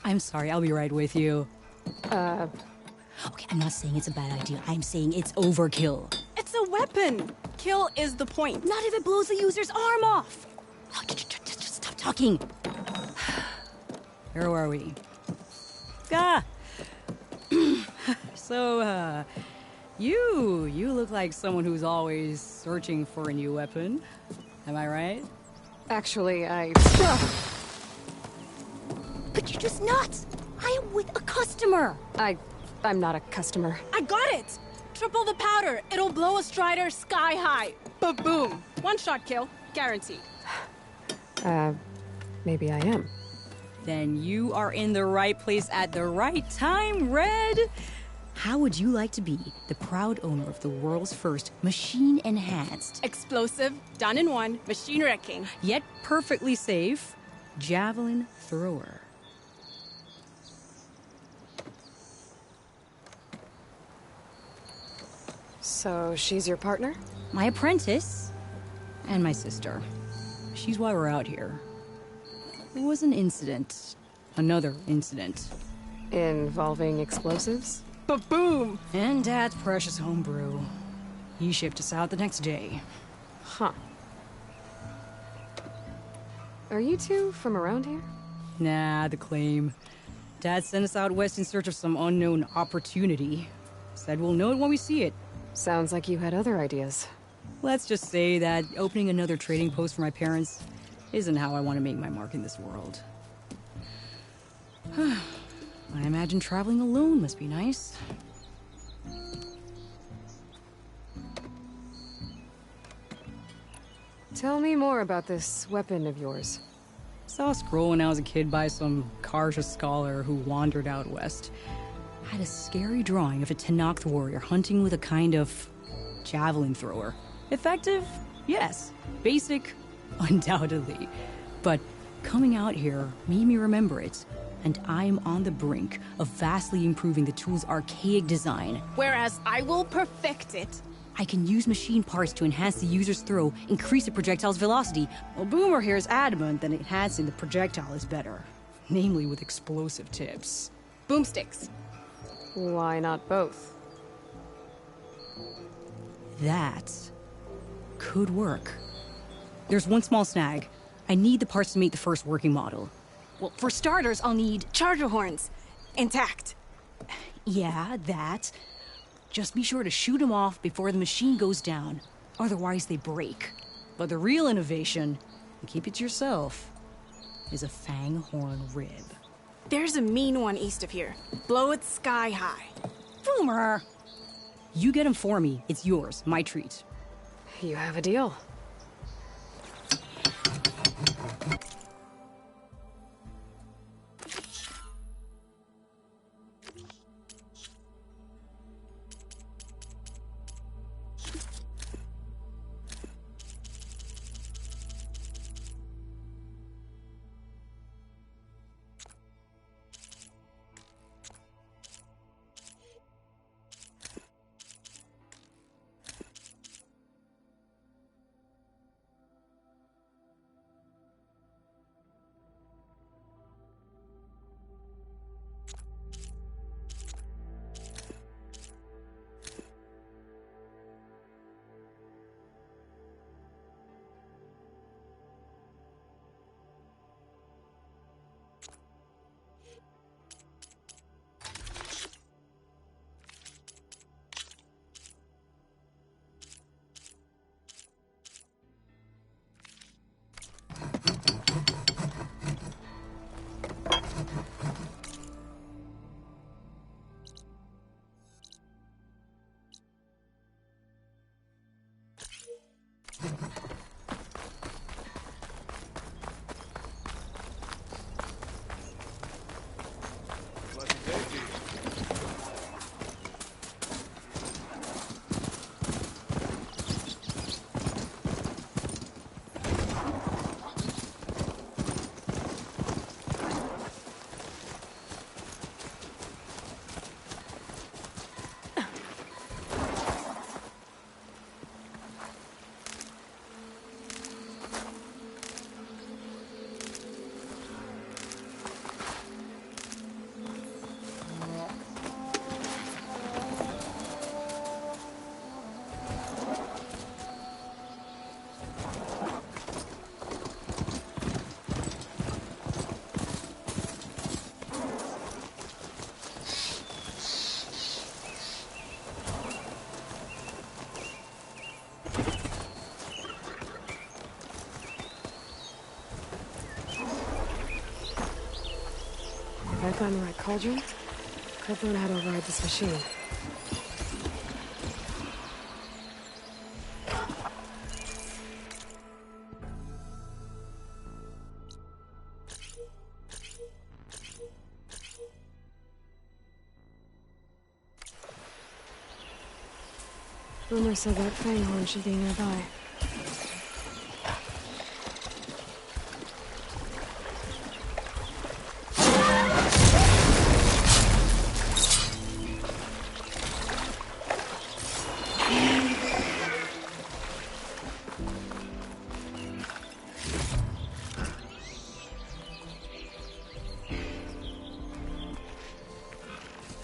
I'm sorry, I'll be right with you. Uh, Okay, I'm not saying it's a bad idea. I'm saying it's overkill. It's a weapon. Kill is the point. Not if it blows the user's arm off. Oh, just stop talking. Where are we? Ah! So, you look like someone who's always searching for a new weapon. Am I right? actually, But you're just nuts! I am with a customer! I'm not a customer. I got it. Triple the powder. It'll blow a Strider sky high. Ba-boom. One shot kill. Guaranteed. Maybe I am. Then you are in the right place at the right time, Red! How would you like to be the proud owner of the world's first machine-enhanced, Explosive. Done in one. Machine wrecking. yet perfectly safe, javelin thrower? So, she's your partner? My apprentice and my sister. She's why we're out here. There was an incident. Another incident. Involving explosives? Ba-boom. And Dad's precious homebrew. He shipped us out the next day. Huh. Are you two from around here? Nah, the claim. Dad sent us out west in search of some unknown opportunity. Said we'll know it when we see it. Sounds like you had other ideas. Let's just say that opening another trading post for my parents isn't how I want to make my mark in this world. I imagine traveling alone must be nice. Tell me more about this weapon of yours. Saw a scroll when I was a kid by some Karja scholar who wandered out west. Had a scary drawing of a Tenakth warrior hunting with a kind of javelin thrower. Effective? Yes. Basic? Undoubtedly. But coming out here made me remember it, and I'm on the brink of vastly improving the tool's archaic design. Whereas I will perfect it. I can use machine parts to enhance the user's throw, increase the projectile's velocity. Well, Boomer here is adamant that enhancing the projectile is better. Namely with explosive tips. Boomsticks. Why not both? That could work. There's one small snag. I need the parts to make the first working model. Well, for starters, I'll need charger horns. Intact. Yeah, that. Just be sure to shoot them off before the machine goes down. Otherwise, they break. But the real innovation, and keep it to yourself, is a fang horn rib. There's a mean one east of here. Blow it sky high. Boomer! You get him for me. It's yours. My treat. You have a deal. I find the right cauldron, could learn how to ride this machine. Rumor said that Fanghorn should be nearby.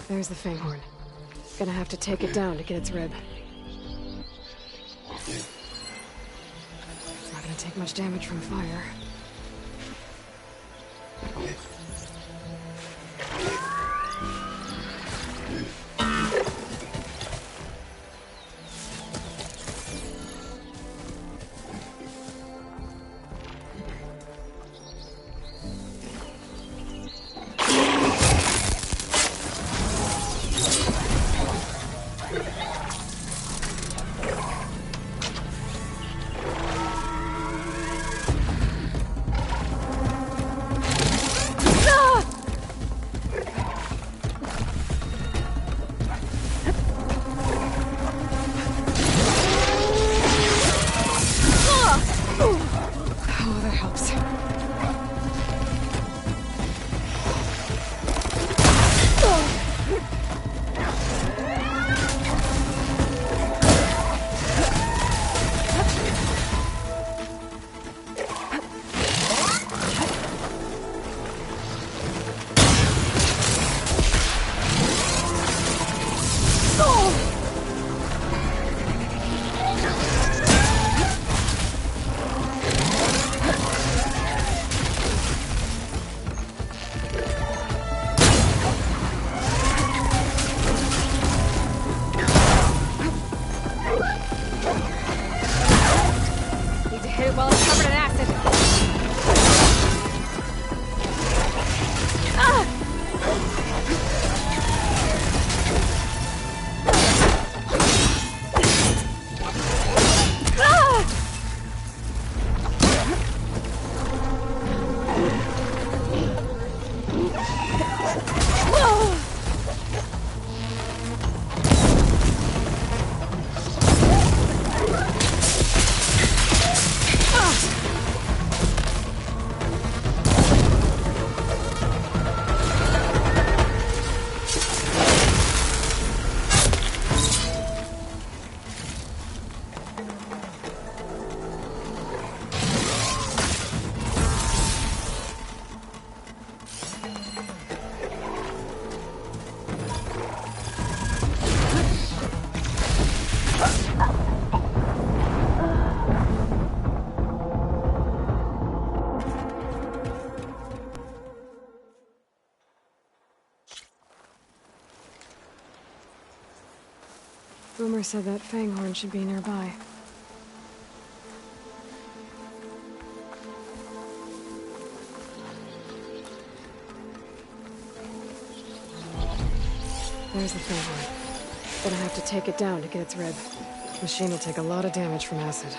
There's the Fanghorn. Gonna have to take it down to get its rib. It's not gonna take much damage from fire. Oh, that helps. Need to hit it while it's covered in acid. Rumor said that Fanghorn should be nearby. There's the Fanghorn. Gonna have to take it down to get its rib. Machine will take a lot of damage from acid.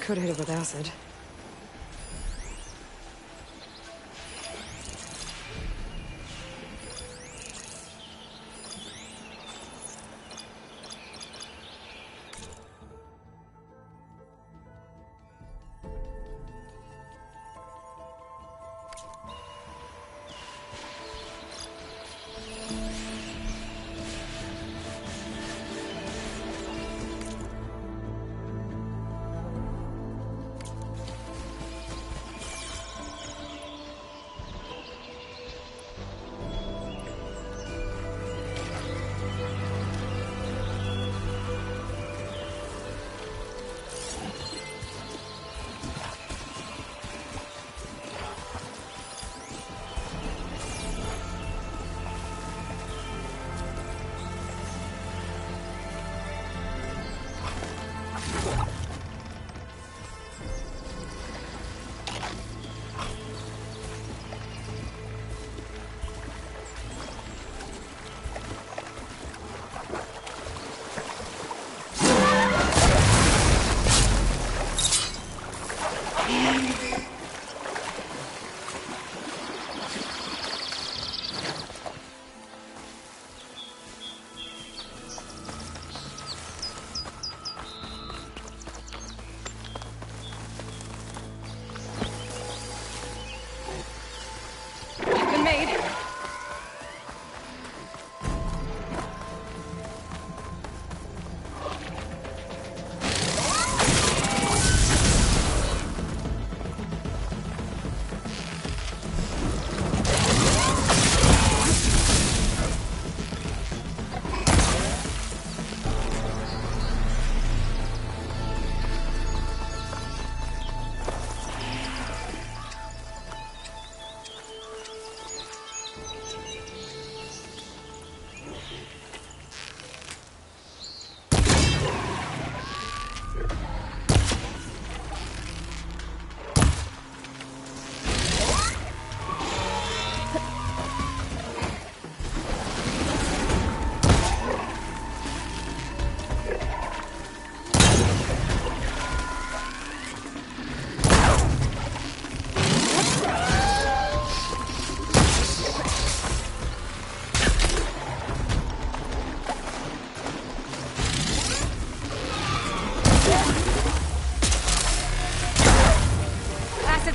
Could hit it with acid.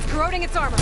Corroding its armor.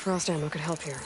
Frost ammo could help here.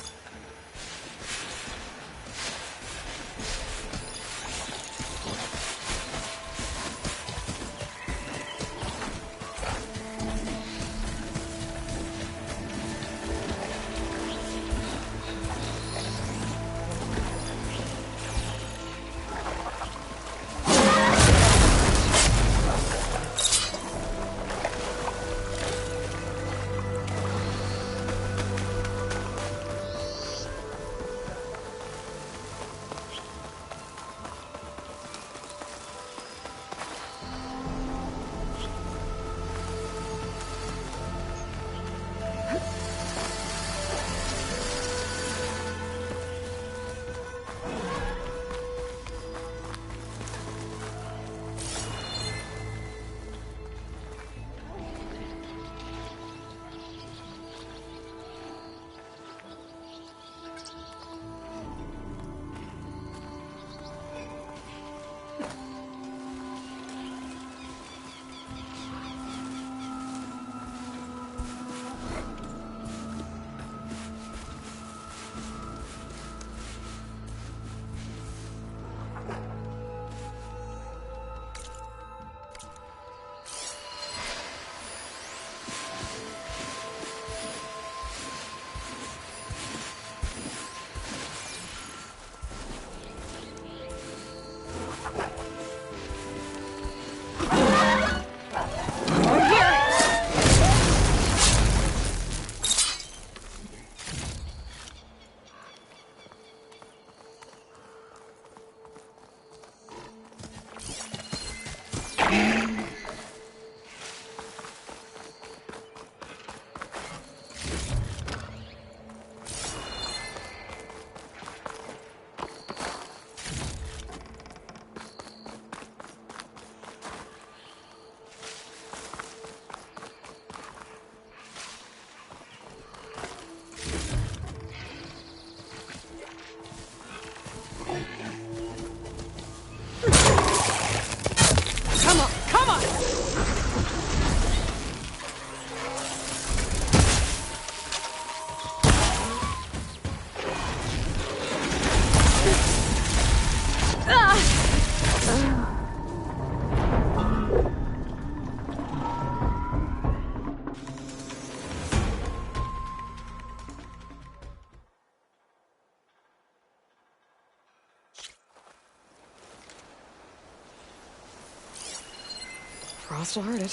hostile-hearted.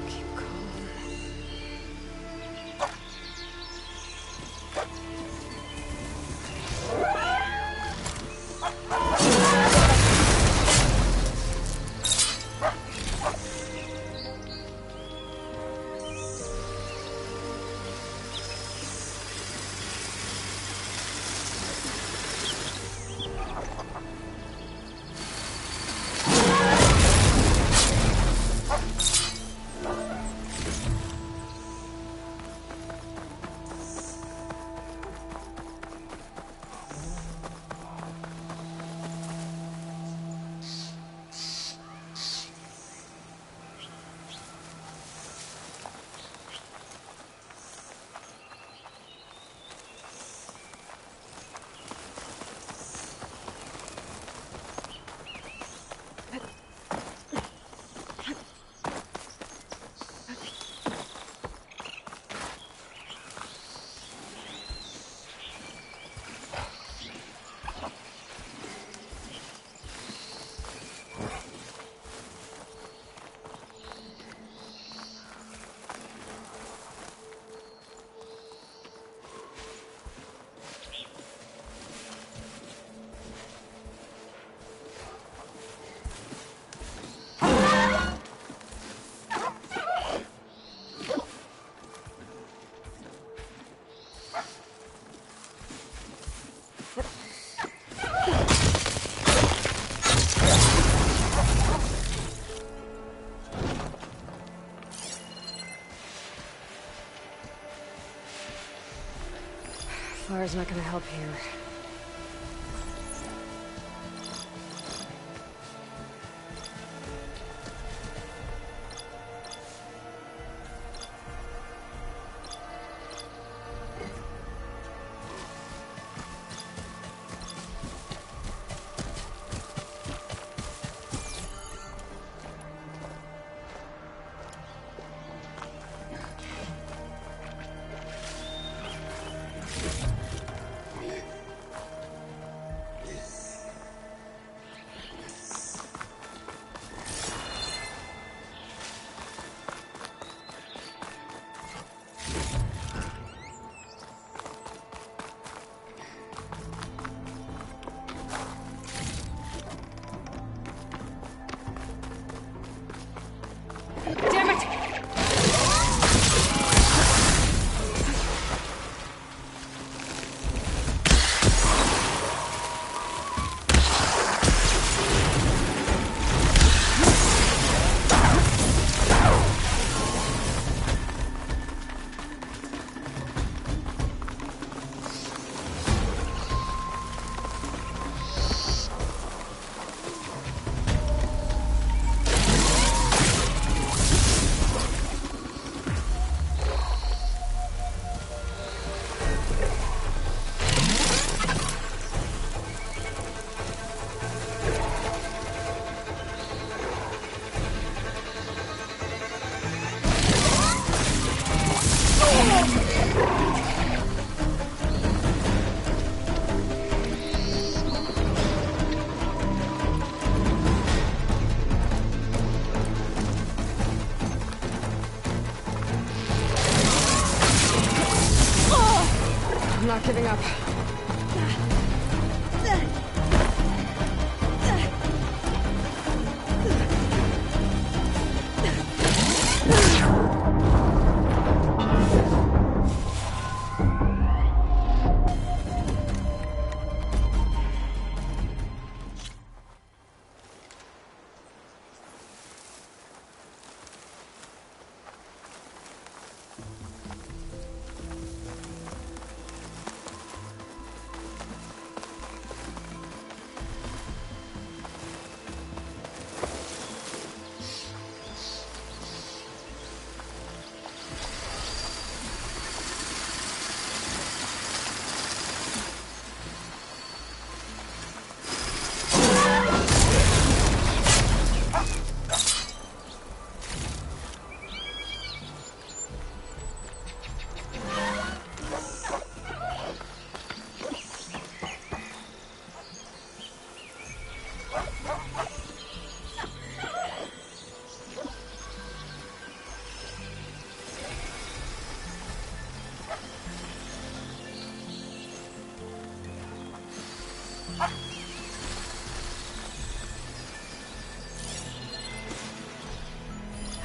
Keep calm. Fire's not gonna help here. Damn it! not giving up.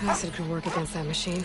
Acid could work against that machine.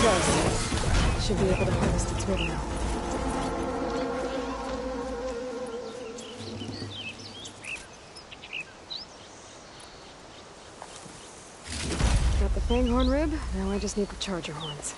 goes. Should be able to harvest its rib now. Got the fanghorn rib, now I just need the charger horns.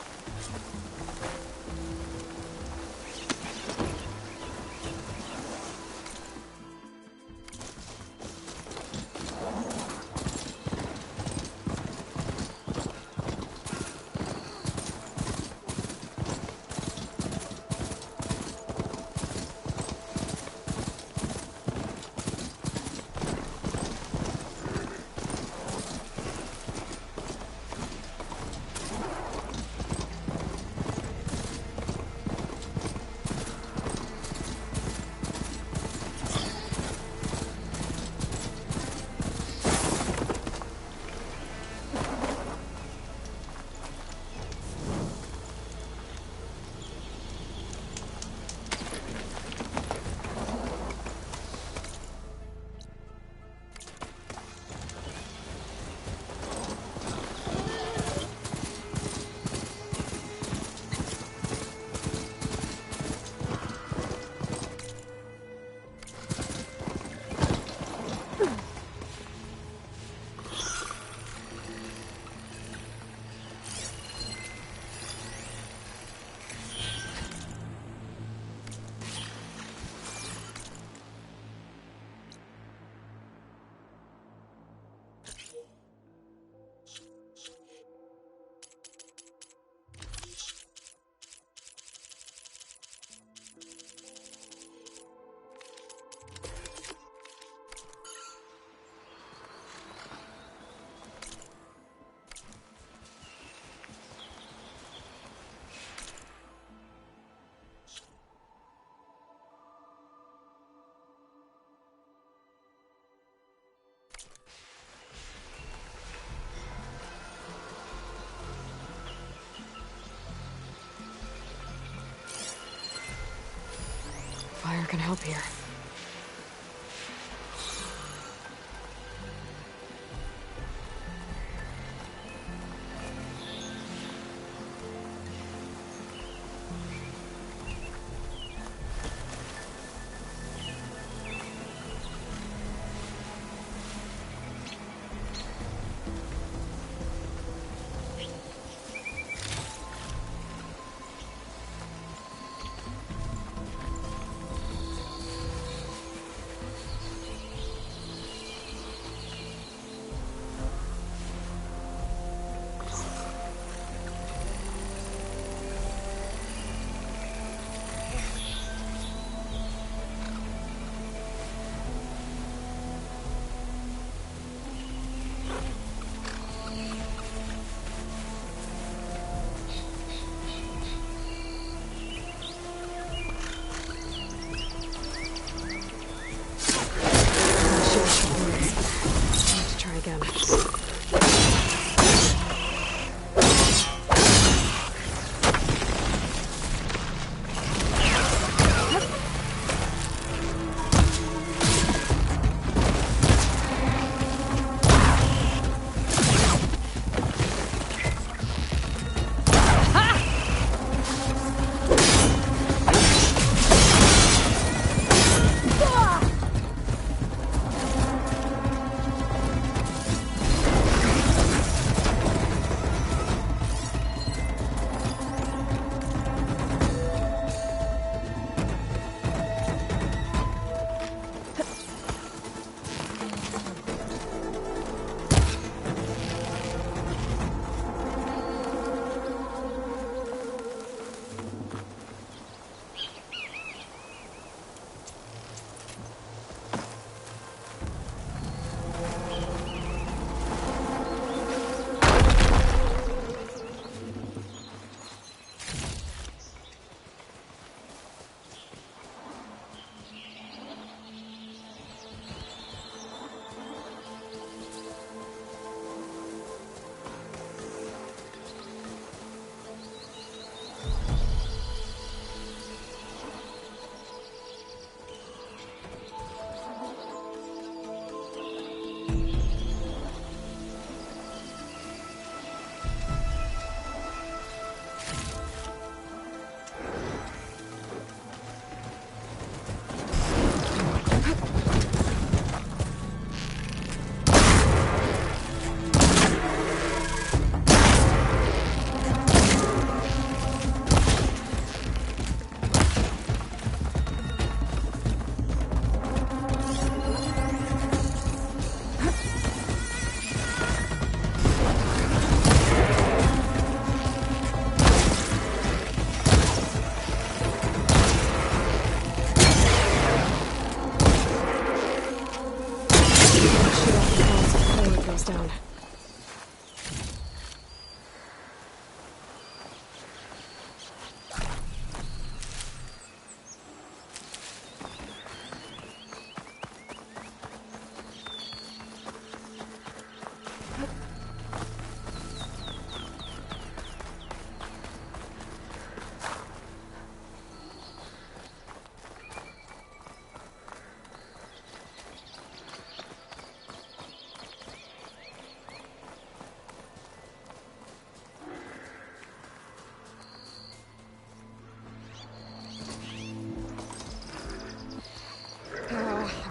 Fire can help here.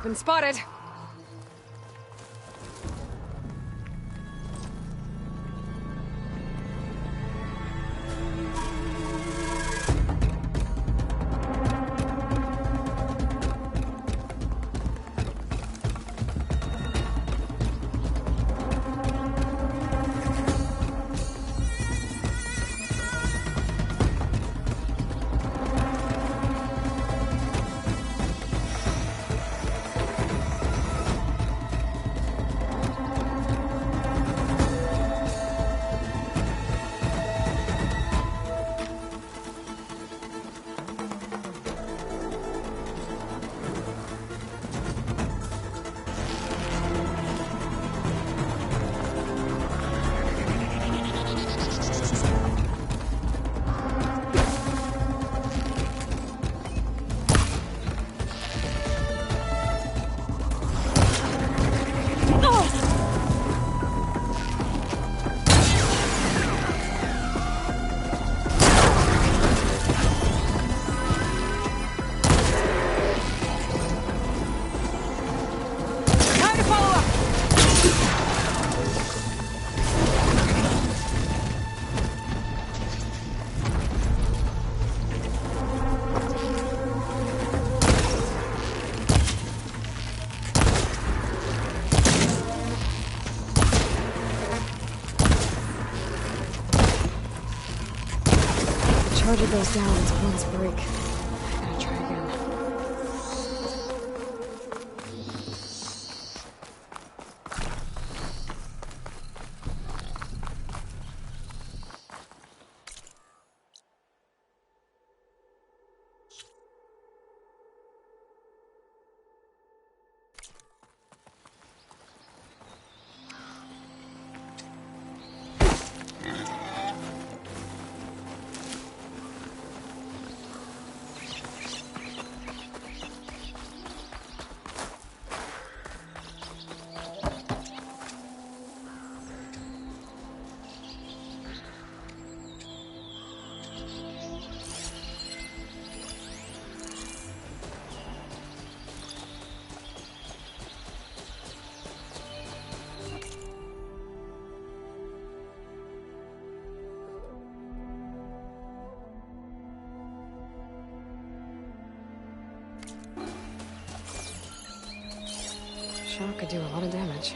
Been spotted. Charger goes down, its points break. I gotta try again. Shock could do a lot of damage.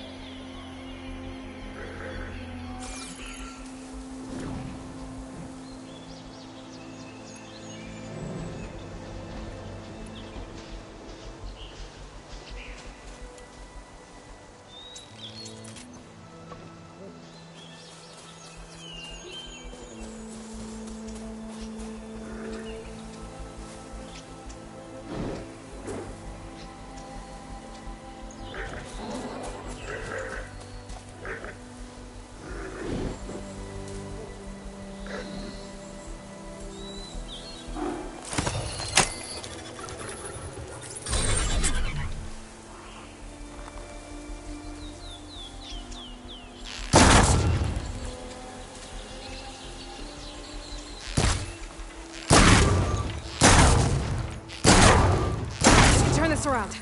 Turn this around.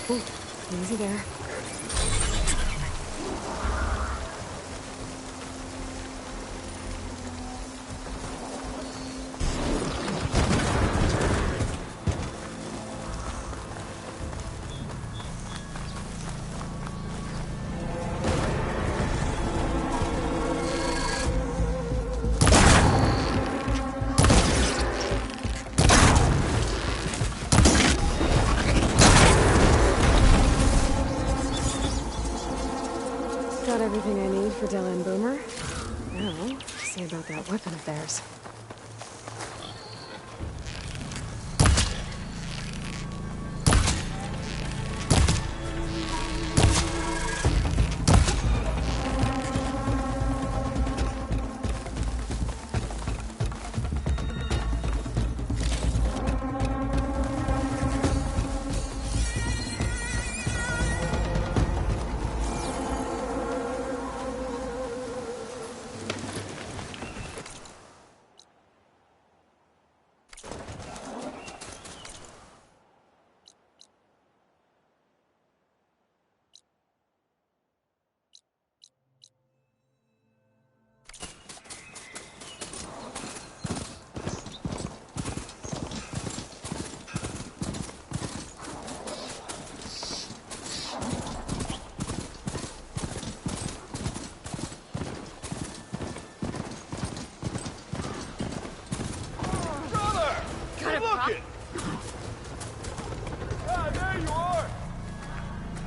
Ooh, easy there. Got everything I need for Della and Boomer. Now, see about that weapon of theirs.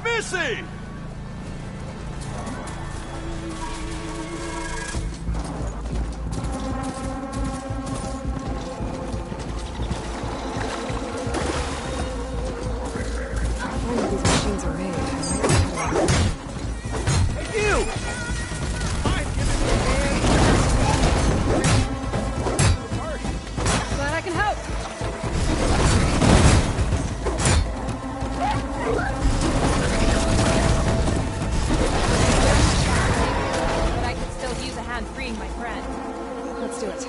Missy! One of these machines are made. I might Hey, you! Glad I can help. But I could still use a hand freeing my friend. Let's do it.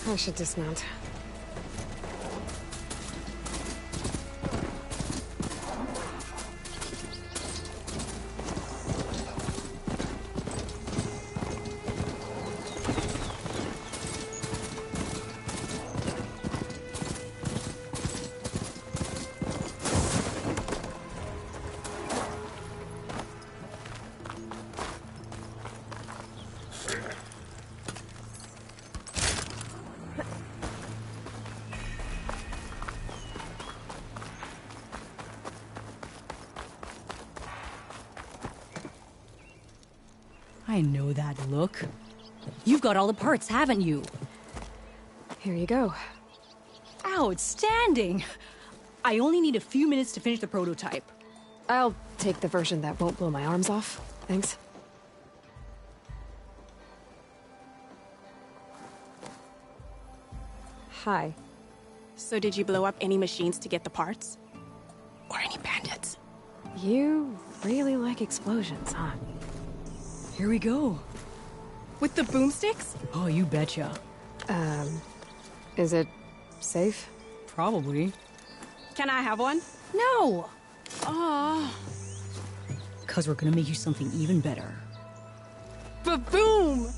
I should dismount. I know that look. You've got all the parts, haven't you? Here you go. Outstanding! I only need a few minutes to finish the prototype. I'll take the version that won't blow my arms off. Thanks. Hi. So did you blow up any machines to get the parts? Or any bandits? You really like explosions, huh? Here we go. With the boomsticks? Oh, you betcha. Is it safe? Probably. Can I have one? No! Oh, Because we're gonna make you something even better. ba-boom!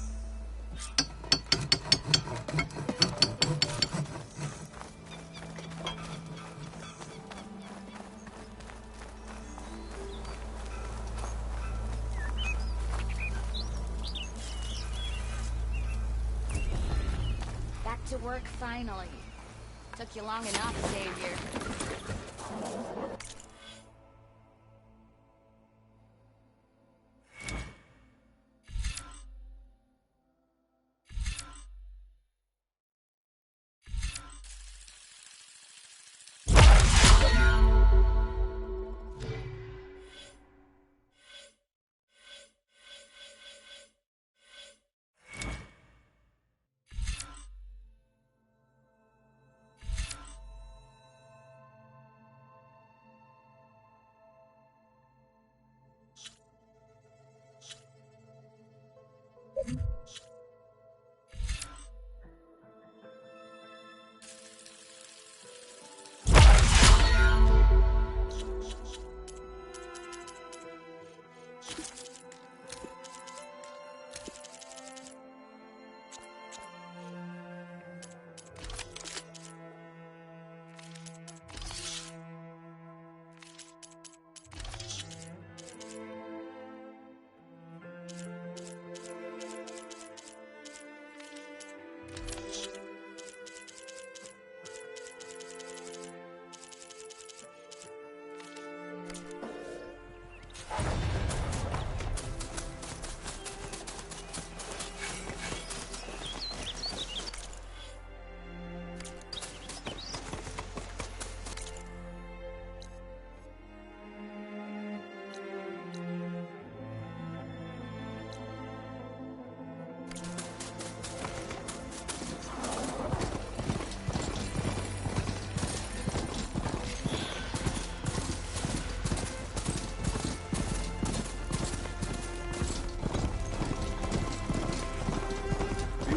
Back to work finally. Took you long enough, Xavier.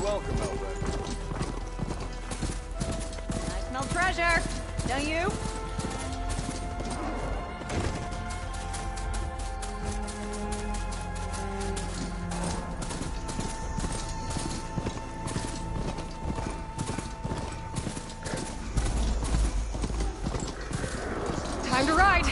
welcome, Elbeck. I smell treasure. Don't you? Time to ride!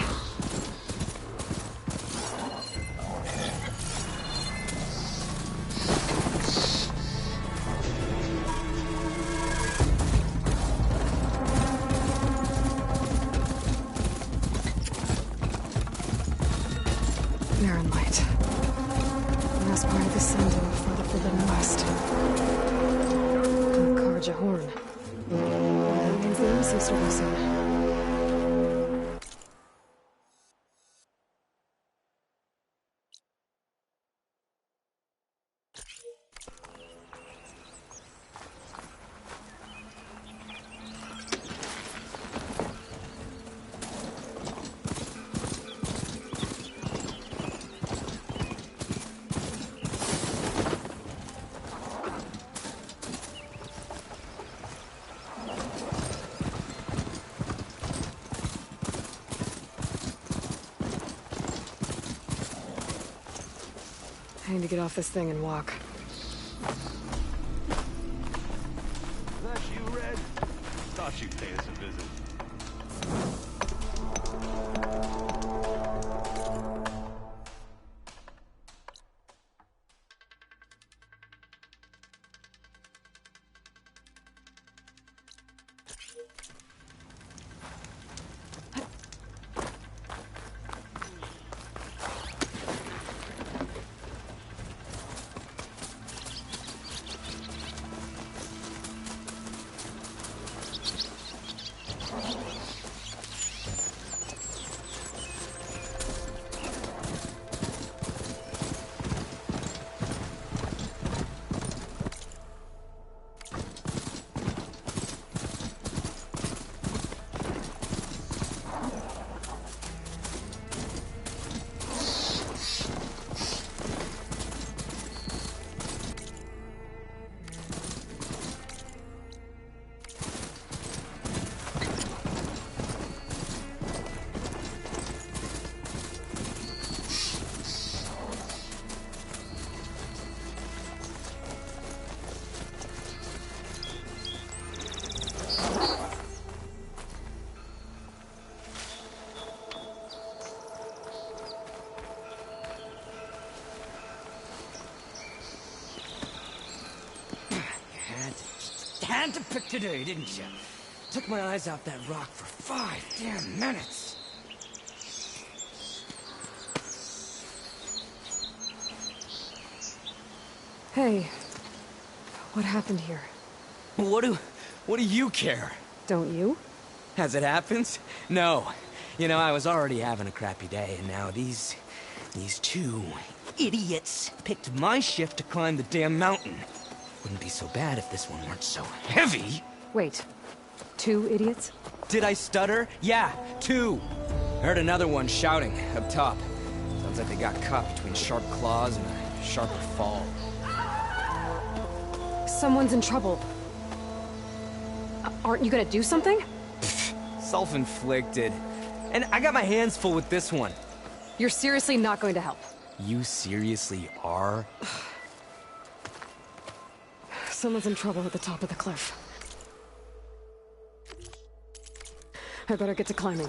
Marin Light. The last part of the Sending for the Forbidden West. Karja Horn. That means the East seems to be soon. I need to get off this thing and walk. Is that you, Red? Thought you'd pay us a visit. Had to pick today, didn't you? Took my eyes off that rock for 5 damn minutes. Hey, what happened here? What do you care? Don't you? As it happens? No. You know, I was already having a crappy day, and now these two idiots picked my shift to climb the damn mountain. Wouldn't be so bad if this one weren't so heavy. Wait, 2 idiots? Did I stutter? Yeah, 2. Heard another one shouting up top. Sounds like they got caught between sharp claws and a sharper fall. Someone's in trouble. Aren't you gonna do something? Self-inflicted. And I got my hands full with this one. You're seriously not going to help. You seriously are? Someone's in trouble at the top of the cliff. I better get to climbing.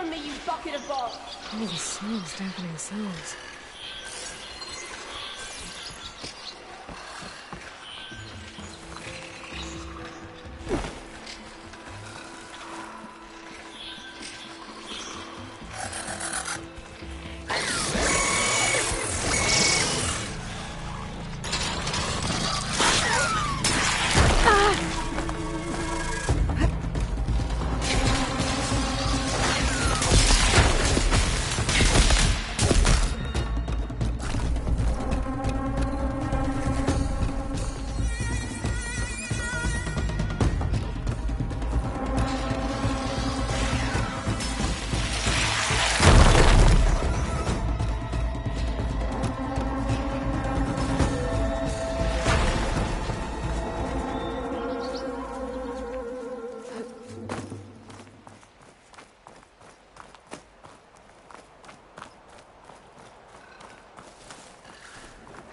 from me, you bucket of balls! Oh, the snow's dampening sounds.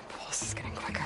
Pulse is getting quicker.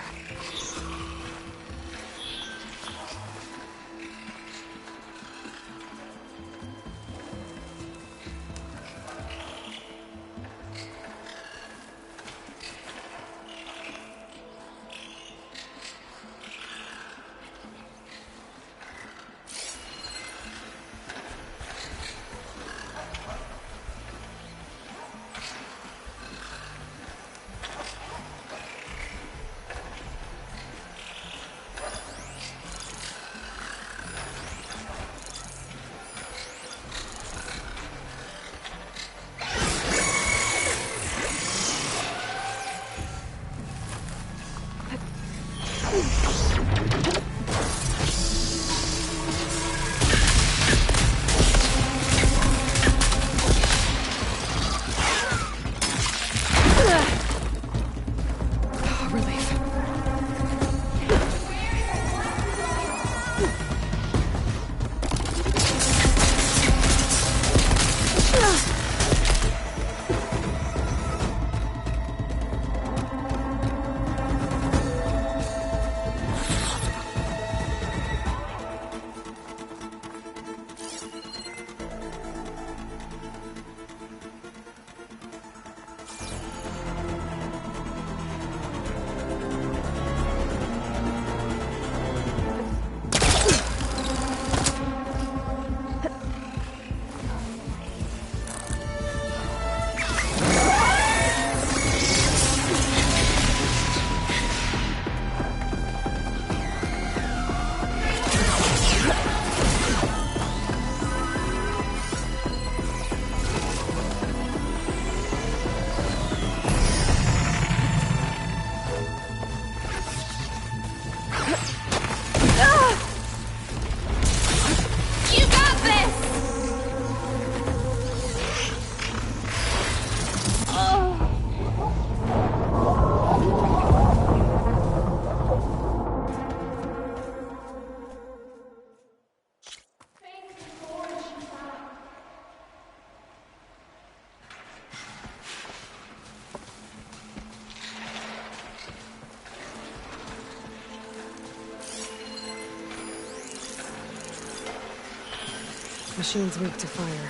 Machine's weak to fire.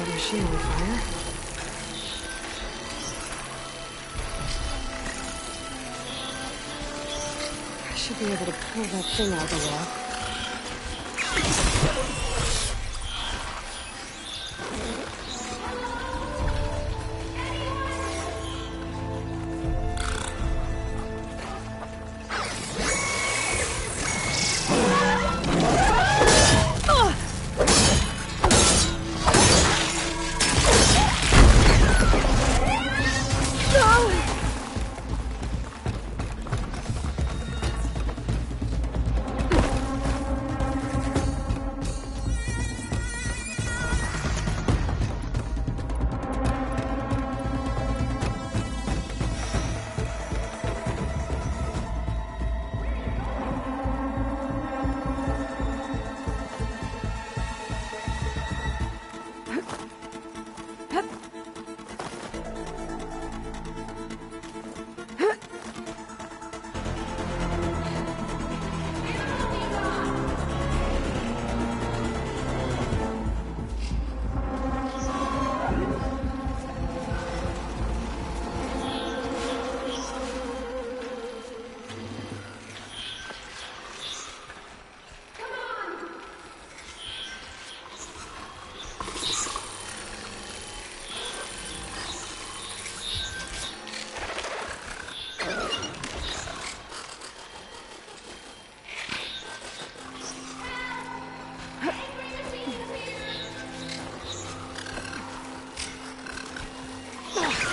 that machine on fire? I should be able to pull that thing out of the wall.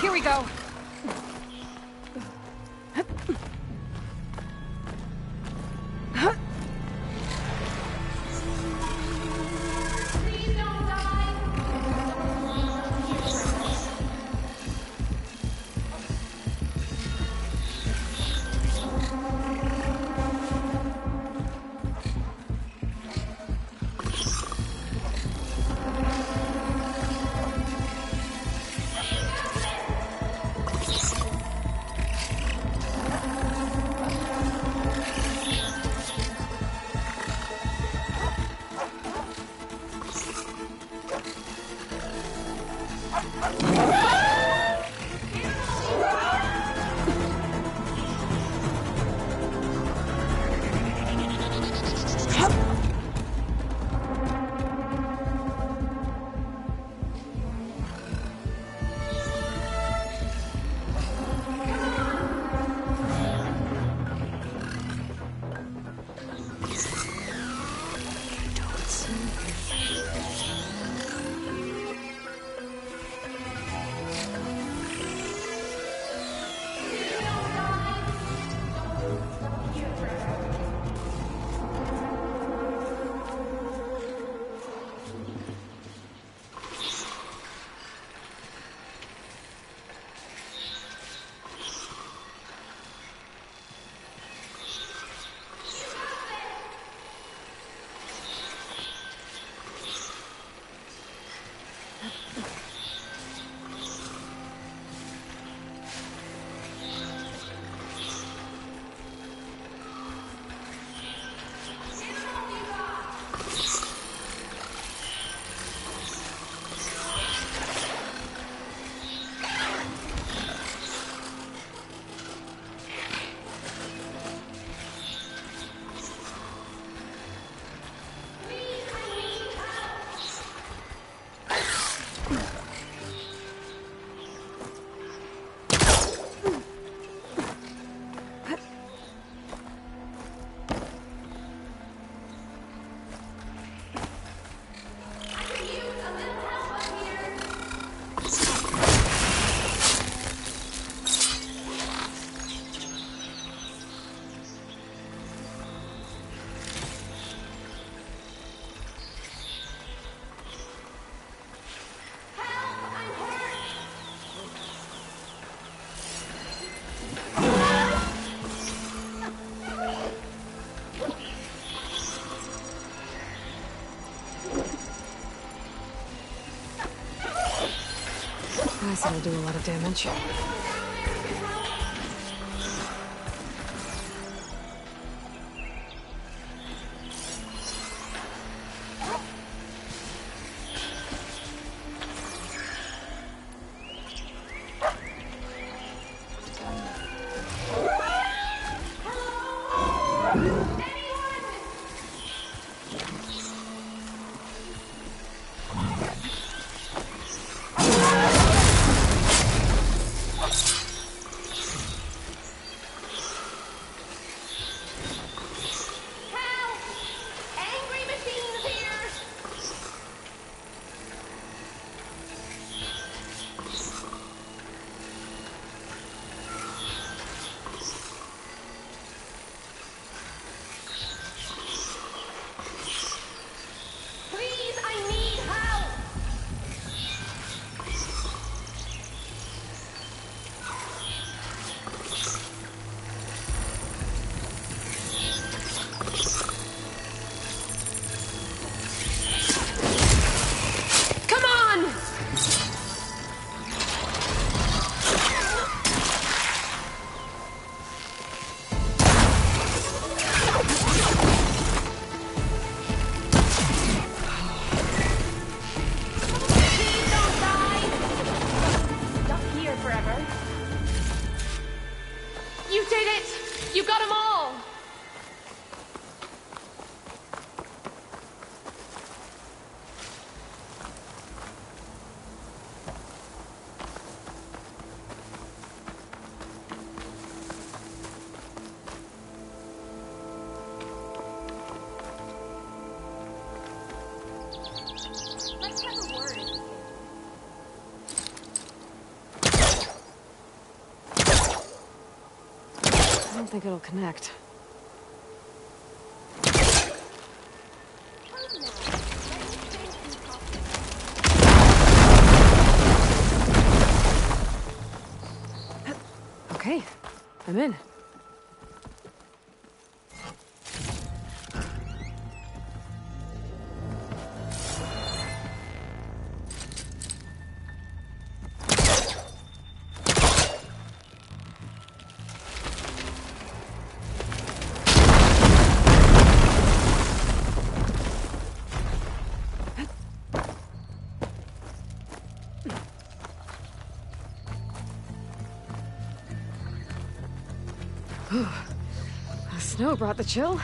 Here we go. Acid will do a lot of damage. I don't think it'll connect. Okay, I'm in. The snow brought the chill.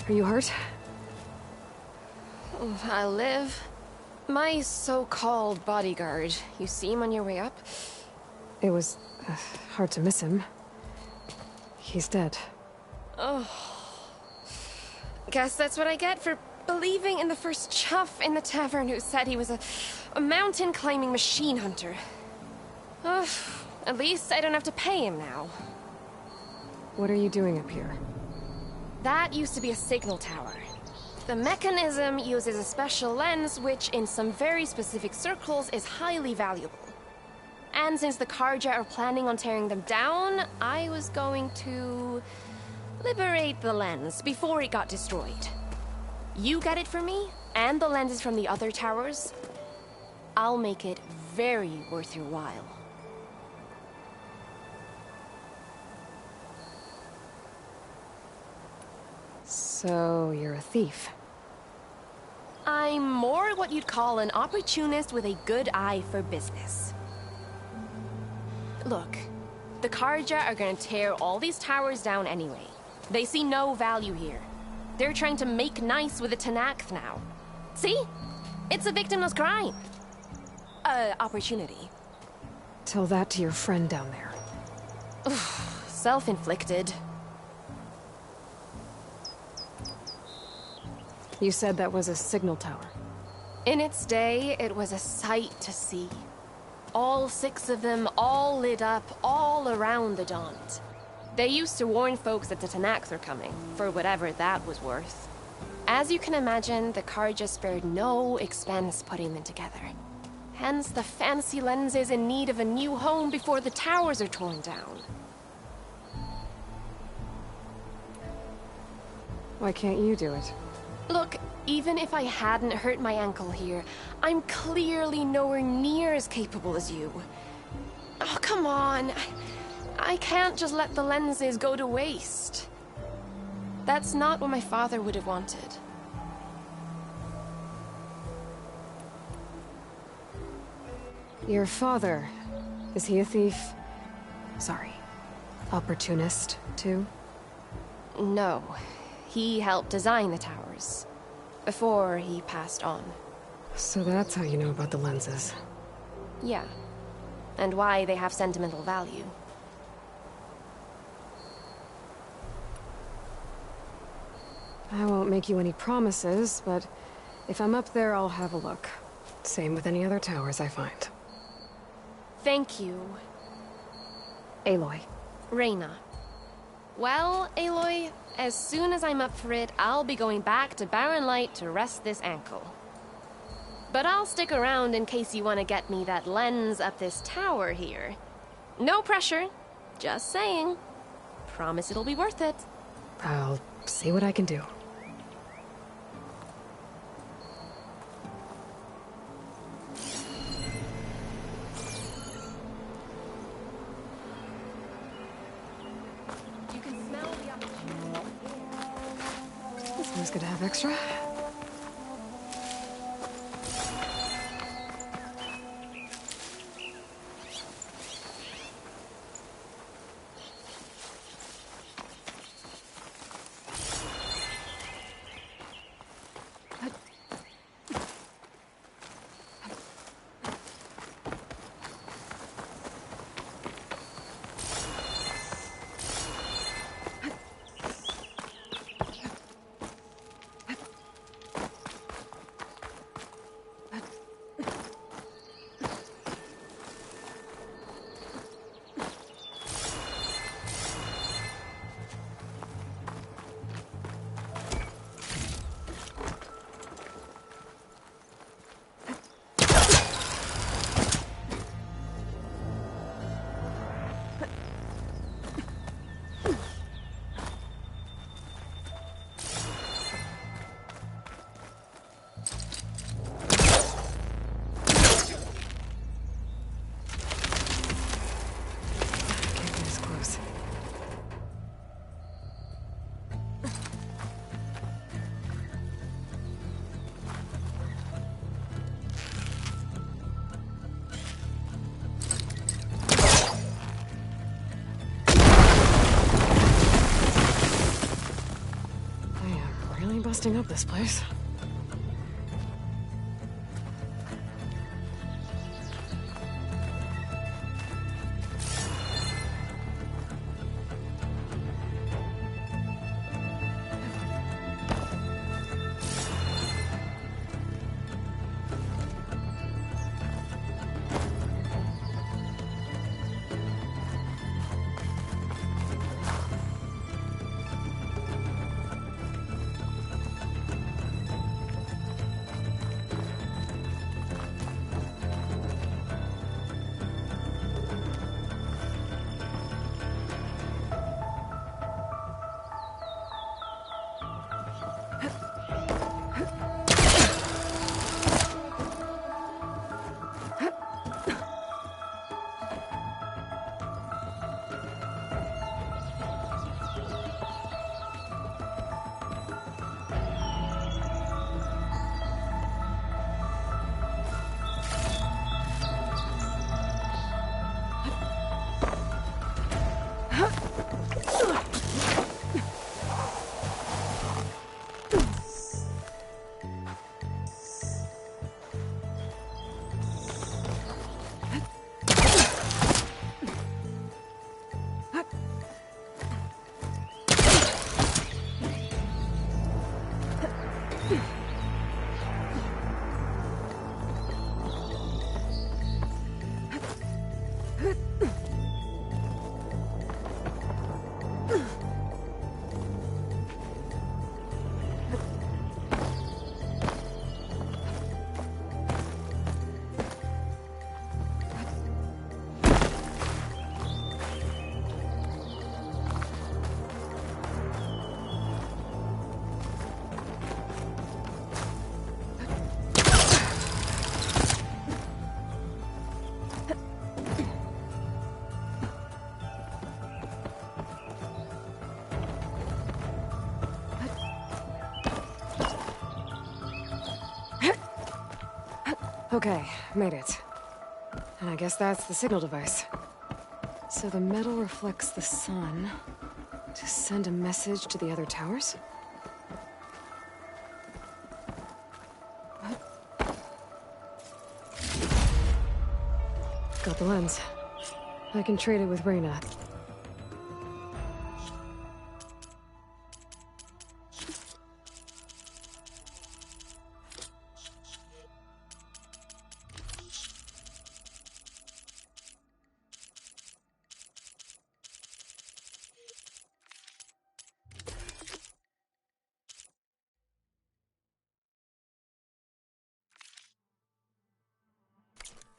Are you hurt? I live. My so-called bodyguard. You see him on your way up? It was hard to miss him. He's dead. Oh. Guess that's what I get for believing in the first chuff in the tavern who said he was a mountain-climbing machine hunter. Ugh. At least I don't have to pay him now. What are you doing up here? That used to be a signal tower. The mechanism uses a special lens which, in some very specific circles, is highly valuable. And since the Carja are planning on tearing them down, I was going to liberate the lens before it got destroyed. You get it for me, and the lenses from the other towers. I'll make it very worth your while. So, you're a thief. I'm more what you'd call an opportunist with a good eye for business. Look, the Carja are gonna tear all these towers down anyway. They see no value here. They're trying to make nice with the Tenakth now. See? It's a victimless crime. Opportunity. Tell that to your friend down there. Self-inflicted. You said that was a signal tower. In its day, it was a sight to see. All 6 of them, all lit up, all around the Daunt. They used to warn folks that the Tenakth are coming, for whatever that was worth. As you can imagine, the Carja spared no expense putting them together. Hence the fancy lenses in need of a new home before the towers are torn down. Why can't you do it? Look, even if I hadn't hurt my ankle here, I'm clearly nowhere near as capable as you. Oh, come on. I can't just let the lenses go to waste. That's not what my father would have wanted. Your father, is he a thief? Sorry, opportunist, too? No. He helped design the towers. Before he passed on. So that's how you know about the lenses. Yeah. And why they have sentimental value. I won't make you any promises, but if I'm up there, I'll have a look. Same with any other towers I find. Thank you, Aloy. Reyna. Well, Aloy, as soon as I'm up for it, I'll be going back to Barren Light to rest this ankle. But I'll stick around in case you want to get me that lens up this tower here. No pressure, just saying. Promise it'll be worth it. I'll see what I can do. You can smell the opportunity. It's always good to have extra. I'm busting up this place. Okay, made it. And I guess that's the signal device. So the metal reflects the sun to send a message to the other towers? Got the lens. I can trade it with Reyna.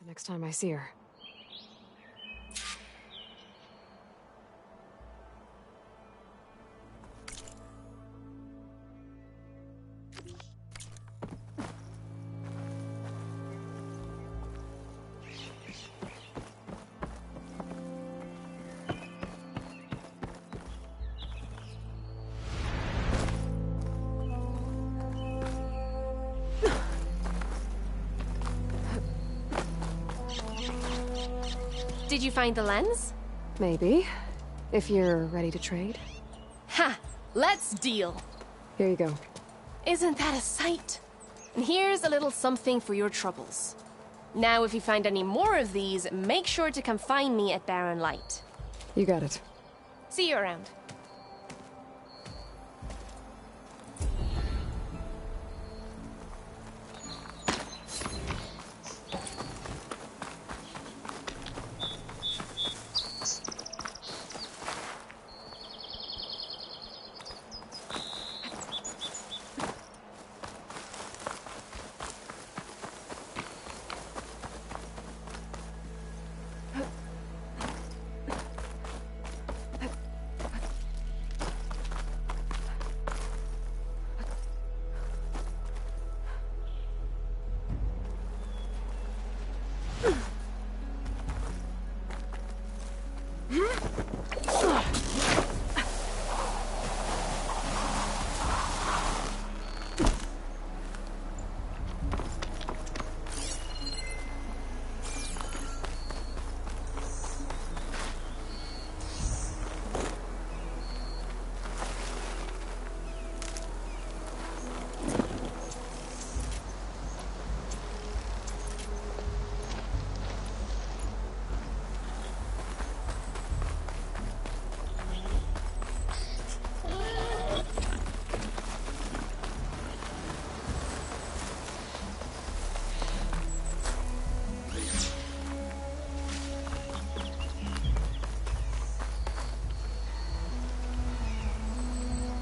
The next time I see her. Did you find the lens? Maybe. If you're ready to trade. Ha! Let's deal! Here you go. Isn't that a sight? And here's a little something for your troubles. Now, if you find any more of these, make sure to come find me at Barren Light. You got it. See you around.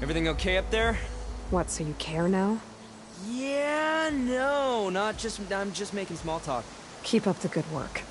Everything okay up there? What, so you care now? Yeah, no, not just... I'm just making small talk. Keep up the good work.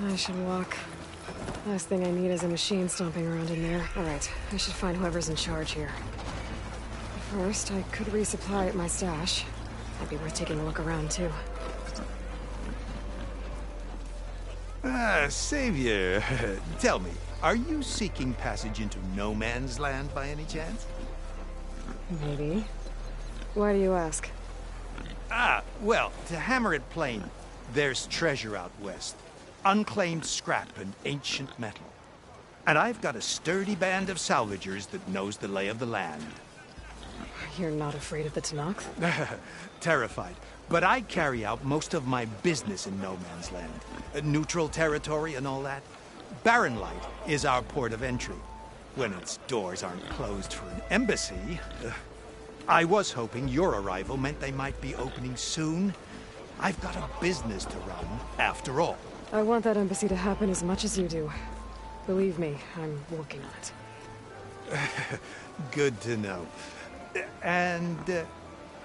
I should walk. Last thing I need is a machine stomping around in there. Alright, I should find whoever's in charge here. First, I could resupply at my stash. Might be worth taking a look around, too. Savior, tell me, are you seeking passage into no man's land by any chance? Maybe. Why do you ask? Well, to hammer it plain, there's treasure out west. Unclaimed scrap and ancient metal. And I've got a sturdy band of salvagers that knows the lay of the land. You're not afraid of the Tenakth? Terrified. But I carry out most of my business in no man's land. Neutral territory and all that. Barren Light is our port of entry. When its doors aren't closed for an embassy. I was hoping your arrival meant they might be opening soon. I've got a business to run, after all. I want that embassy to happen as much as you do. Believe me, I'm working on it. Good to know. And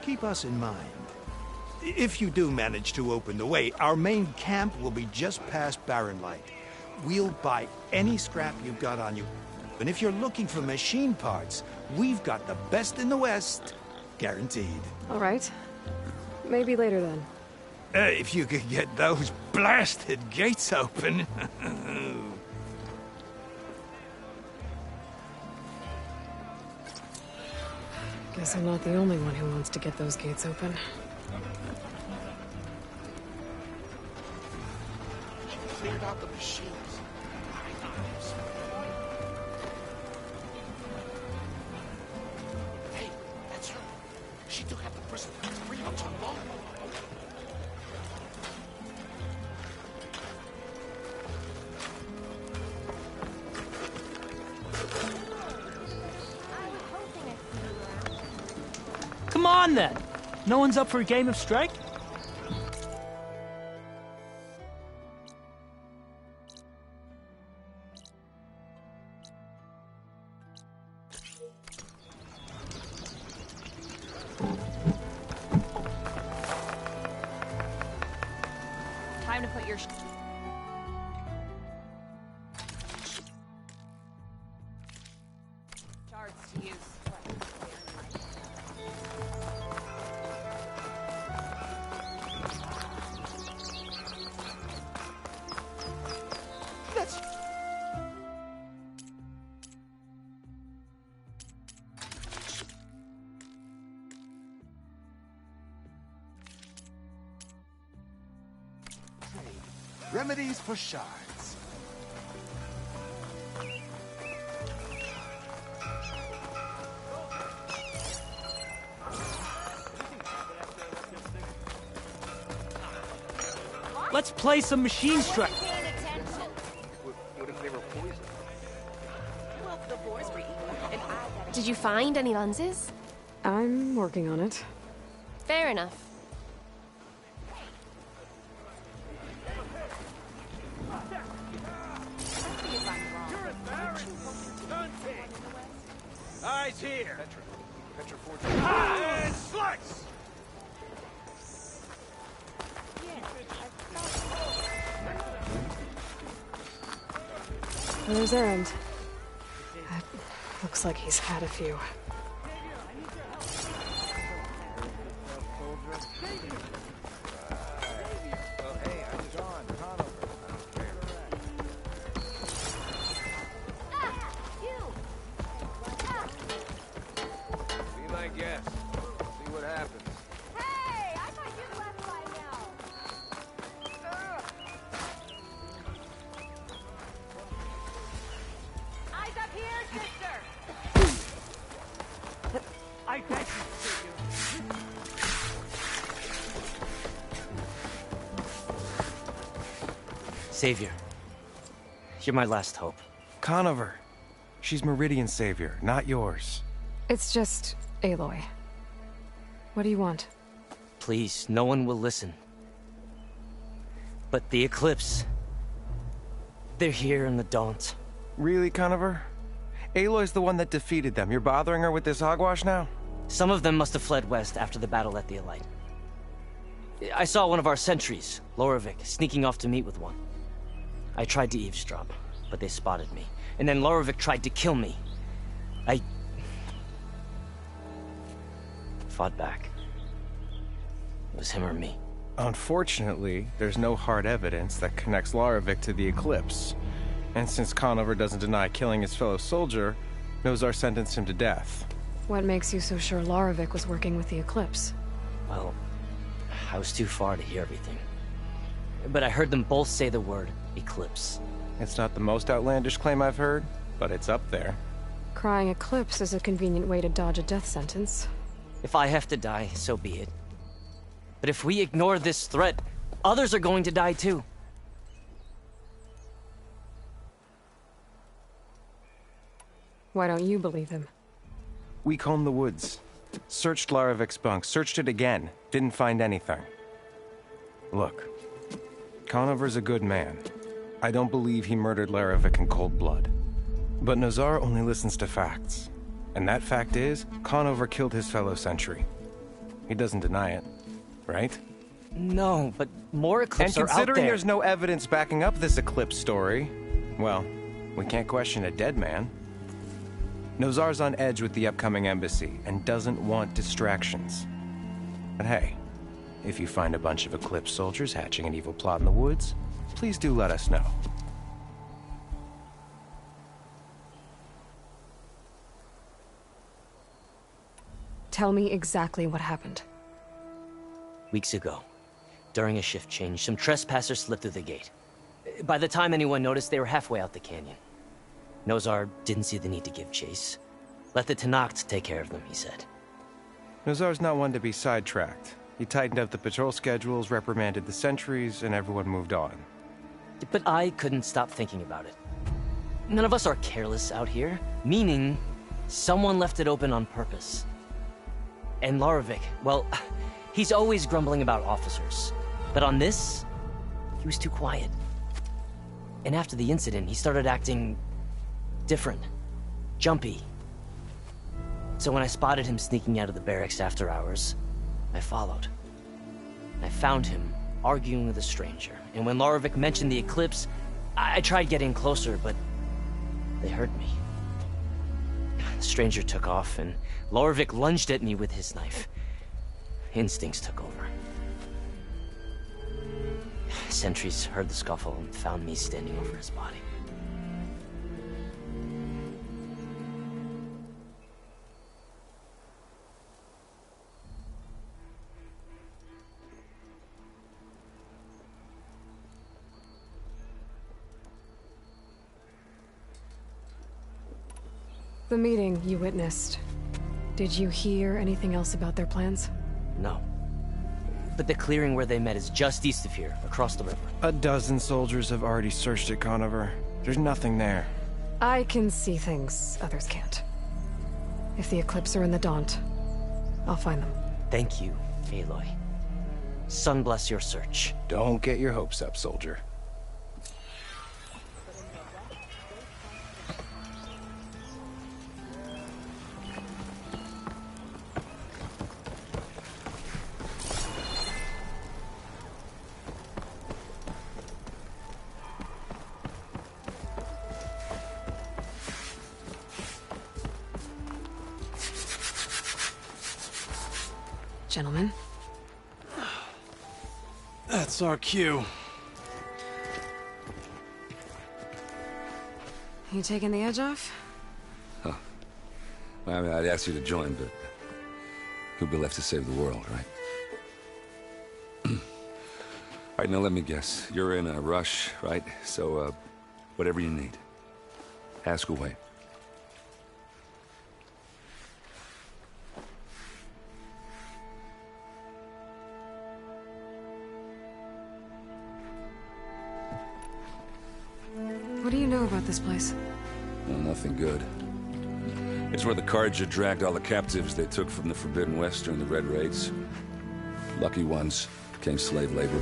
keep us in mind. If you do manage to open the way, our main camp will be just past Barren Light. We'll buy any scrap you've got on you. And if you're looking for machine parts, we've got the best in the West. Guaranteed. All right. Maybe later then. If you could get those blasted gates open. Guess I'm not the only one who wants to get those gates open. Cleared out the machines. Hey, that's her. She took out the person that's pretty much alone. Come on, then. No one's up for a game of strike? Time to put your shards to use. Remedies for shards. Let's play some machine strike. What if they were poisoned? Did you find any lenses? I'm working on it. Fair enough. Eyes here. Petra Forge. And slice. Where's Erend? Looks like he's had a few. Savior, you're my last hope. Conover. She's Meridian's savior, not yours. It's just Aloy. What do you want? Please, no one will listen. But the Eclipse... they're here in the Daunt. Really, Conover? Aloy's the one that defeated them. You're bothering her with this hogwash now? Some of them must have fled west after the battle at the Elite. I saw one of our sentries, Loravik, sneaking off to meet with one. I tried to eavesdrop, but they spotted me. And then Loravik tried to kill me. I... fought back. It was him or me. Unfortunately, there's no hard evidence that connects Loravik to the Eclipse. And since Conover doesn't deny killing his fellow soldier, Nozar sentenced him to death. What makes you so sure Loravik was working with the Eclipse? Well, I was too far to hear everything. But I heard them both say the word Eclipse. It's not the most outlandish claim I've heard, but it's up there. Crying Eclipse is a convenient way to dodge a death sentence. If I have to die, so be it. But if we ignore this threat, others are going to die too. Why don't you believe him? We combed the woods. Searched Laravik's bunk, searched it again. Didn't find anything. Look, Conover's a good man. I don't believe he murdered Laravik in cold blood. But Nozar only listens to facts. And that fact is, Conover killed his fellow sentry. He doesn't deny it, right? No, but more Eclipse are out there. And considering there's no evidence backing up this Eclipse story, well, we can't question a dead man. Nozar's on edge with the upcoming embassy and doesn't want distractions. But hey, if you find a bunch of Eclipse soldiers hatching an evil plot in the woods, please do let us know. Tell me exactly what happened. Weeks ago, during a shift change, some trespassers slipped through the gate. By the time anyone noticed, they were halfway out the canyon. Nozar didn't see the need to give chase. Let the Tenakth take care of them, he said. Nozar's not one to be sidetracked. He tightened up the patrol schedules, reprimanded the sentries, and everyone moved on. But I couldn't stop thinking about it. None of us are careless out here, meaning someone left it open on purpose. And Larovic, well, he's always grumbling about officers. But on this, he was too quiet. And after the incident, he started acting different, jumpy. So when I spotted him sneaking out of the barracks after hours, I followed. I found him arguing with a stranger. And when Larovic mentioned the Eclipse, I tried getting closer, but they heard me. The stranger took off, and Larovic lunged at me with his knife. Instincts took over. Sentries heard the scuffle and found me standing over his body. The meeting you witnessed. Did you hear anything else about their plans? No. But the clearing where they met is just east of here, across the river. A dozen soldiers have already searched it, Conover. There's nothing there. I can see things others can't. If the Eclipse are in the Daunt, I'll find them. Thank you, Aloy. Sun bless your search. Don't get your hopes up, soldier. Gentlemen. That's our cue. You taking the edge off? Huh. Well, I mean, I'd ask you to join, but who'll be left to save the world, right? All right, now let me guess. You're in a rush, right? So, whatever you need. Ask away. What do you know about this place? Well, nothing good. It's where the Carja dragged all the captives they took from the Forbidden West during the Red Raids. Lucky ones became slave labor.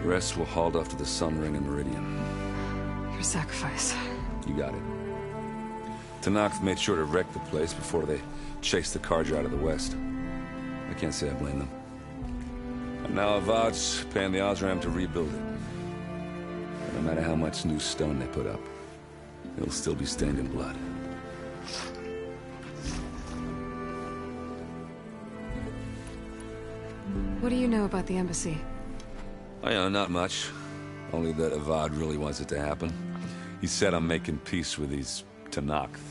The rest were hauled off to the Sun Ring and Meridian. Your sacrifice. You got it. Tenakth made sure to wreck the place before they chased the Carja out of the West. I can't say I blame them. And now Avad's paying the Osram to rebuild it. No matter how much new stone they put up, it'll still be stained in blood. What do you know about the embassy? Oh, yeah, not much. Only that Avad really wants it to happen. He said I'm making peace with these Tenakth.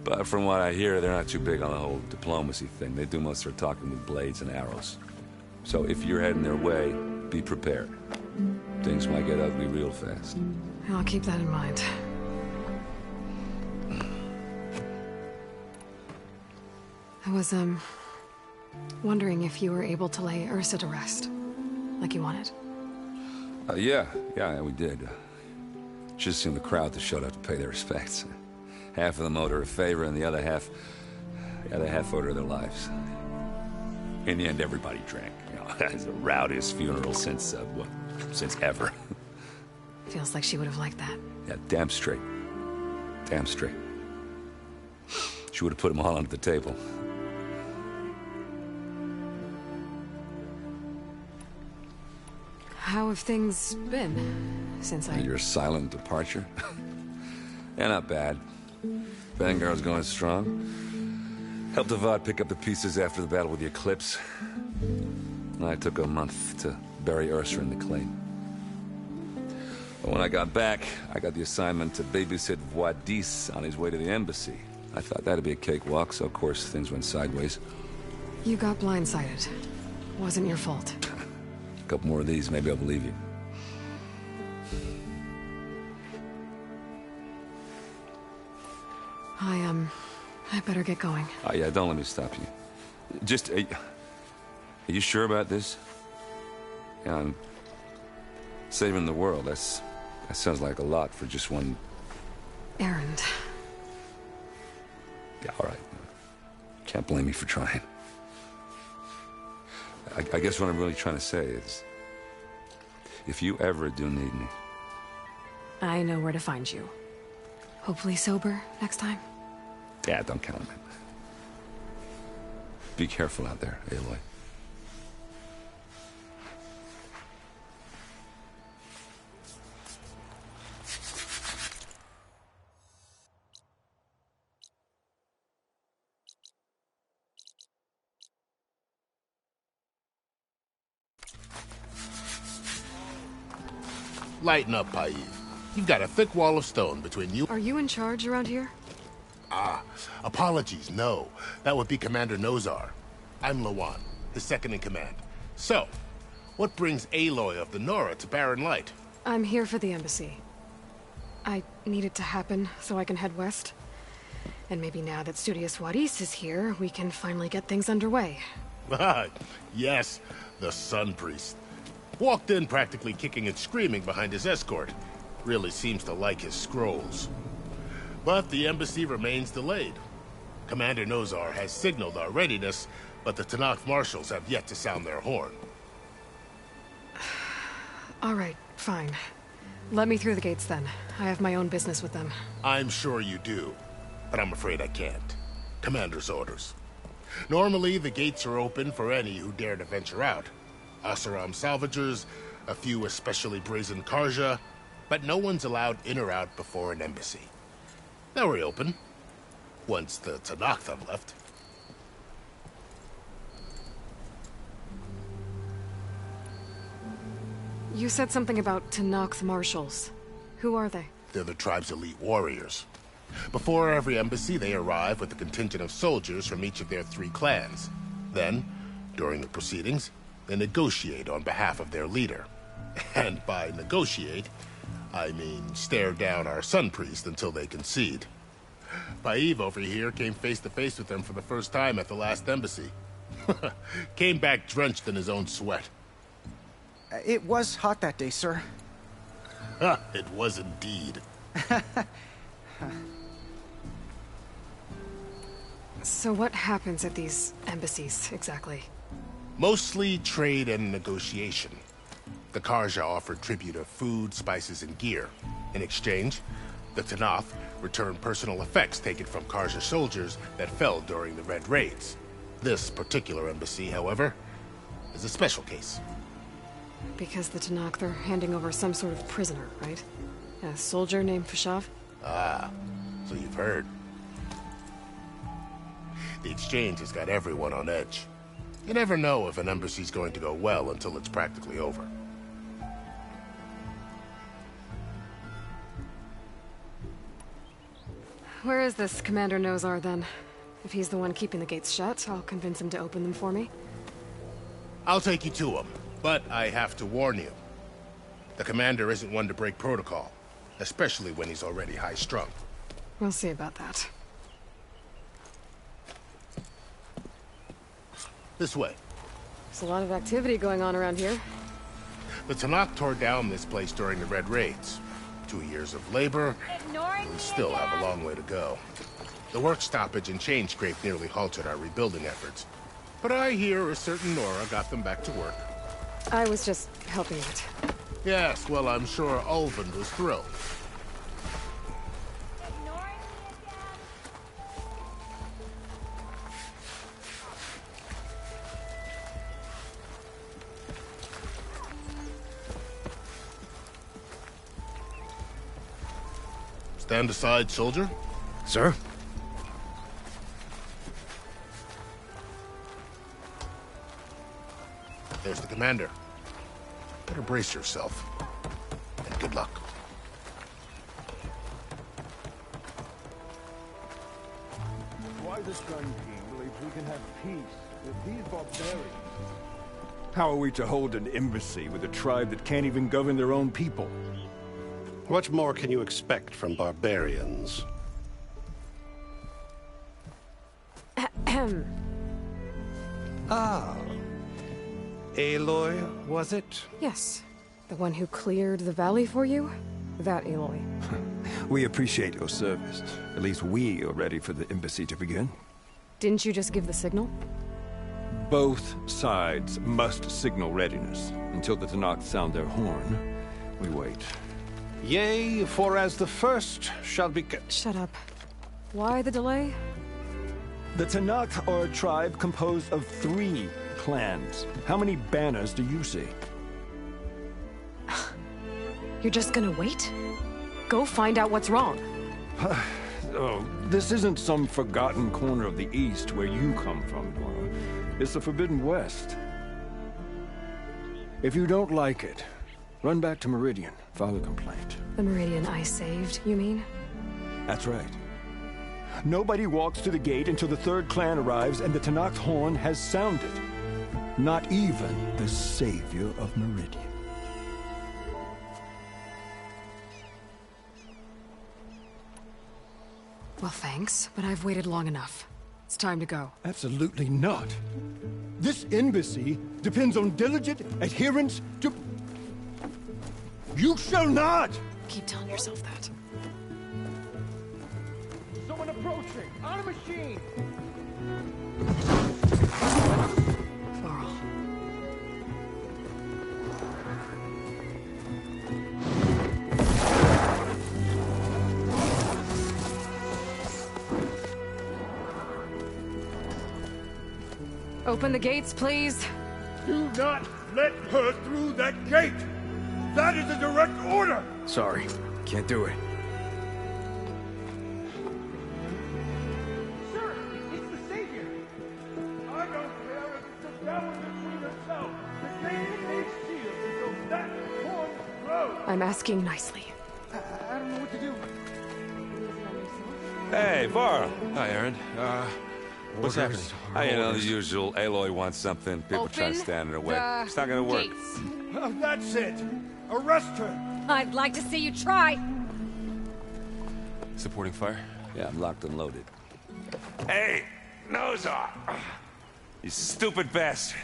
But from what I hear, they're not too big on the whole diplomacy thing. They do most of their talking with blades and arrows. So if you're heading their way, be prepared. Things might get ugly real fast. I'll keep that in mind. I was, wondering if you were able to lay Ursa to rest, like you wanted. Yeah, we did. Just seemed the crowd that showed up to pay their respects. Half of them owed her a favor, and the other half owed her their lives. In the end, everybody drank. You know, it's the rowdiest funeral since ever. Feels like she would have liked that. Yeah, damn straight. Damn straight. She would have put them all under the table. How have things been since Your silent departure? Yeah, not bad. Vanguard's going strong. Helped Avad pick up the pieces after the battle with the Eclipse. I took a month to bury Ursa in the claim. But when I got back, I got the assignment to babysit Voidis on his way to the embassy. I thought that'd be a cakewalk, so of course things went sideways. You got blindsided. Wasn't your fault. A couple more of these, maybe I'll believe you. I better get going. Oh yeah, don't let me stop you. Just, are you sure about this? Yeah, I'm saving the world. That sounds like a lot for just one... errand. Yeah, all right. Can't blame me for trying. I guess what I'm really trying to say is, if you ever do need me... I know where to find you. Hopefully sober next time. Yeah, don't count on it. Be careful out there, Aloy. Lighten up, Paiv. You've got a thick wall of stone between you... Are you in charge around here? Apologies, no. That would be Commander Nozar. I'm Lawan, his second-in-command. So, what brings Aloy of the Nora to Barren Light? I'm here for the embassy. I need it to happen so I can head west. And maybe now that Studious Voidis is here, we can finally get things underway. Yes, the Sun Priest. Walked in practically kicking and screaming behind his escort. Really seems to like his scrolls. But the embassy remains delayed. Commander Nozar has signaled our readiness, but the Tenakth marshals have yet to sound their horn. All right, fine. Let me through the gates then. I have my own business with them. I'm sure you do, but I'm afraid I can't. Commander's orders. Normally, the gates are open for any who dare to venture out. Oseram salvagers, a few especially brazen Karja, but no one's allowed in or out before an embassy. They'll reopen, once the Tenakth have left. You said something about Tenakth marshals. Who are they? They're the tribe's elite warriors. Before every embassy, they arrive with a contingent of soldiers from each of their 3 clans. Then, during the proceedings, they negotiate on behalf of their leader. And by negotiate, I mean stare down our Sun Priest until they concede. Paiv over here came face to face with them for the first time at the last embassy. Came back drenched in his own sweat. It was hot that day, sir. It was indeed. So what happens at these embassies, exactly? Mostly trade and negotiation. The Karja offered tribute of food, spices, and gear. In exchange, the Tenakth returned personal effects taken from Karja soldiers that fell during the Red Raids. This particular embassy, however, is a special case. Because the Tenakth are handing over some sort of prisoner, right? A soldier named Fashav? Ah, so you've heard. The exchange has got everyone on edge. You never know if an embassy's going to go well until it's practically over. Where is this Commander Nozar, then? If he's the one keeping the gates shut, I'll convince him to open them for me. I'll take you to him, but I have to warn you. The commander isn't one to break protocol, especially when he's already high-strung. We'll see about that. This way. There's a lot of activity going on around here. The Tenakth tore down this place during the Red Raids. 2 years of labor, we still have a long way to go. The work stoppage and chain scrape nearly halted our rebuilding efforts. But I hear a certain Nora got them back to work. I was just helping out. Yes, well, I'm sure Ulvund was thrilled. Stand aside, soldier. Sir? There's the commander. Better brace yourself. And good luck. Why the Sun King believes we can have peace with these barbarians? How are we to hold an embassy with a tribe that can't even govern their own people? What more can you expect from barbarians? Ahem. Ah. Aloy, was it? Yes. The one who cleared the valley for you? That Aloy. We appreciate your service. At least we are ready for the embassy to begin. Didn't you just give the signal? Both sides must signal readiness. Until the Tenakth sound their horn, we wait. Yea, for as the first shall be... Shut up. Why the delay? The Tenakth are a tribe composed of 3 clans. How many banners do you see? You're just gonna wait? Go find out what's wrong. Oh, this isn't some forgotten corner of the East where you come from, Nora. It's the Forbidden West. If you don't like it, run back to Meridian, file a complaint. The Meridian I saved, you mean? That's right. Nobody walks to the gate until the 3rd clan arrives and the Tenakth horn has sounded. Not even the savior of Meridian. Well, thanks, but I've waited long enough. It's time to go. Absolutely not. This embassy depends on diligent adherence to... You shall not! Keep telling yourself that. Someone approaching! On a machine! Varl. Open the gates, please. Do not let her through that gate! That is a direct order! Sorry, can't do it. Sir, it's the Savior! I don't care if it's a devil between herself. The Savior needs shield until that horn grows! I'm asking nicely. I don't know what to do. Hey, Varl. Hi, Aaron. What's happening? You know, the usual. Aloy wants something. People try to stand in her way. It's not gonna work. Oh, that's it! Arrest her! I'd like to see you try. Supporting fire? Yeah, I'm locked and loaded. Hey, Nozar! You stupid bastard.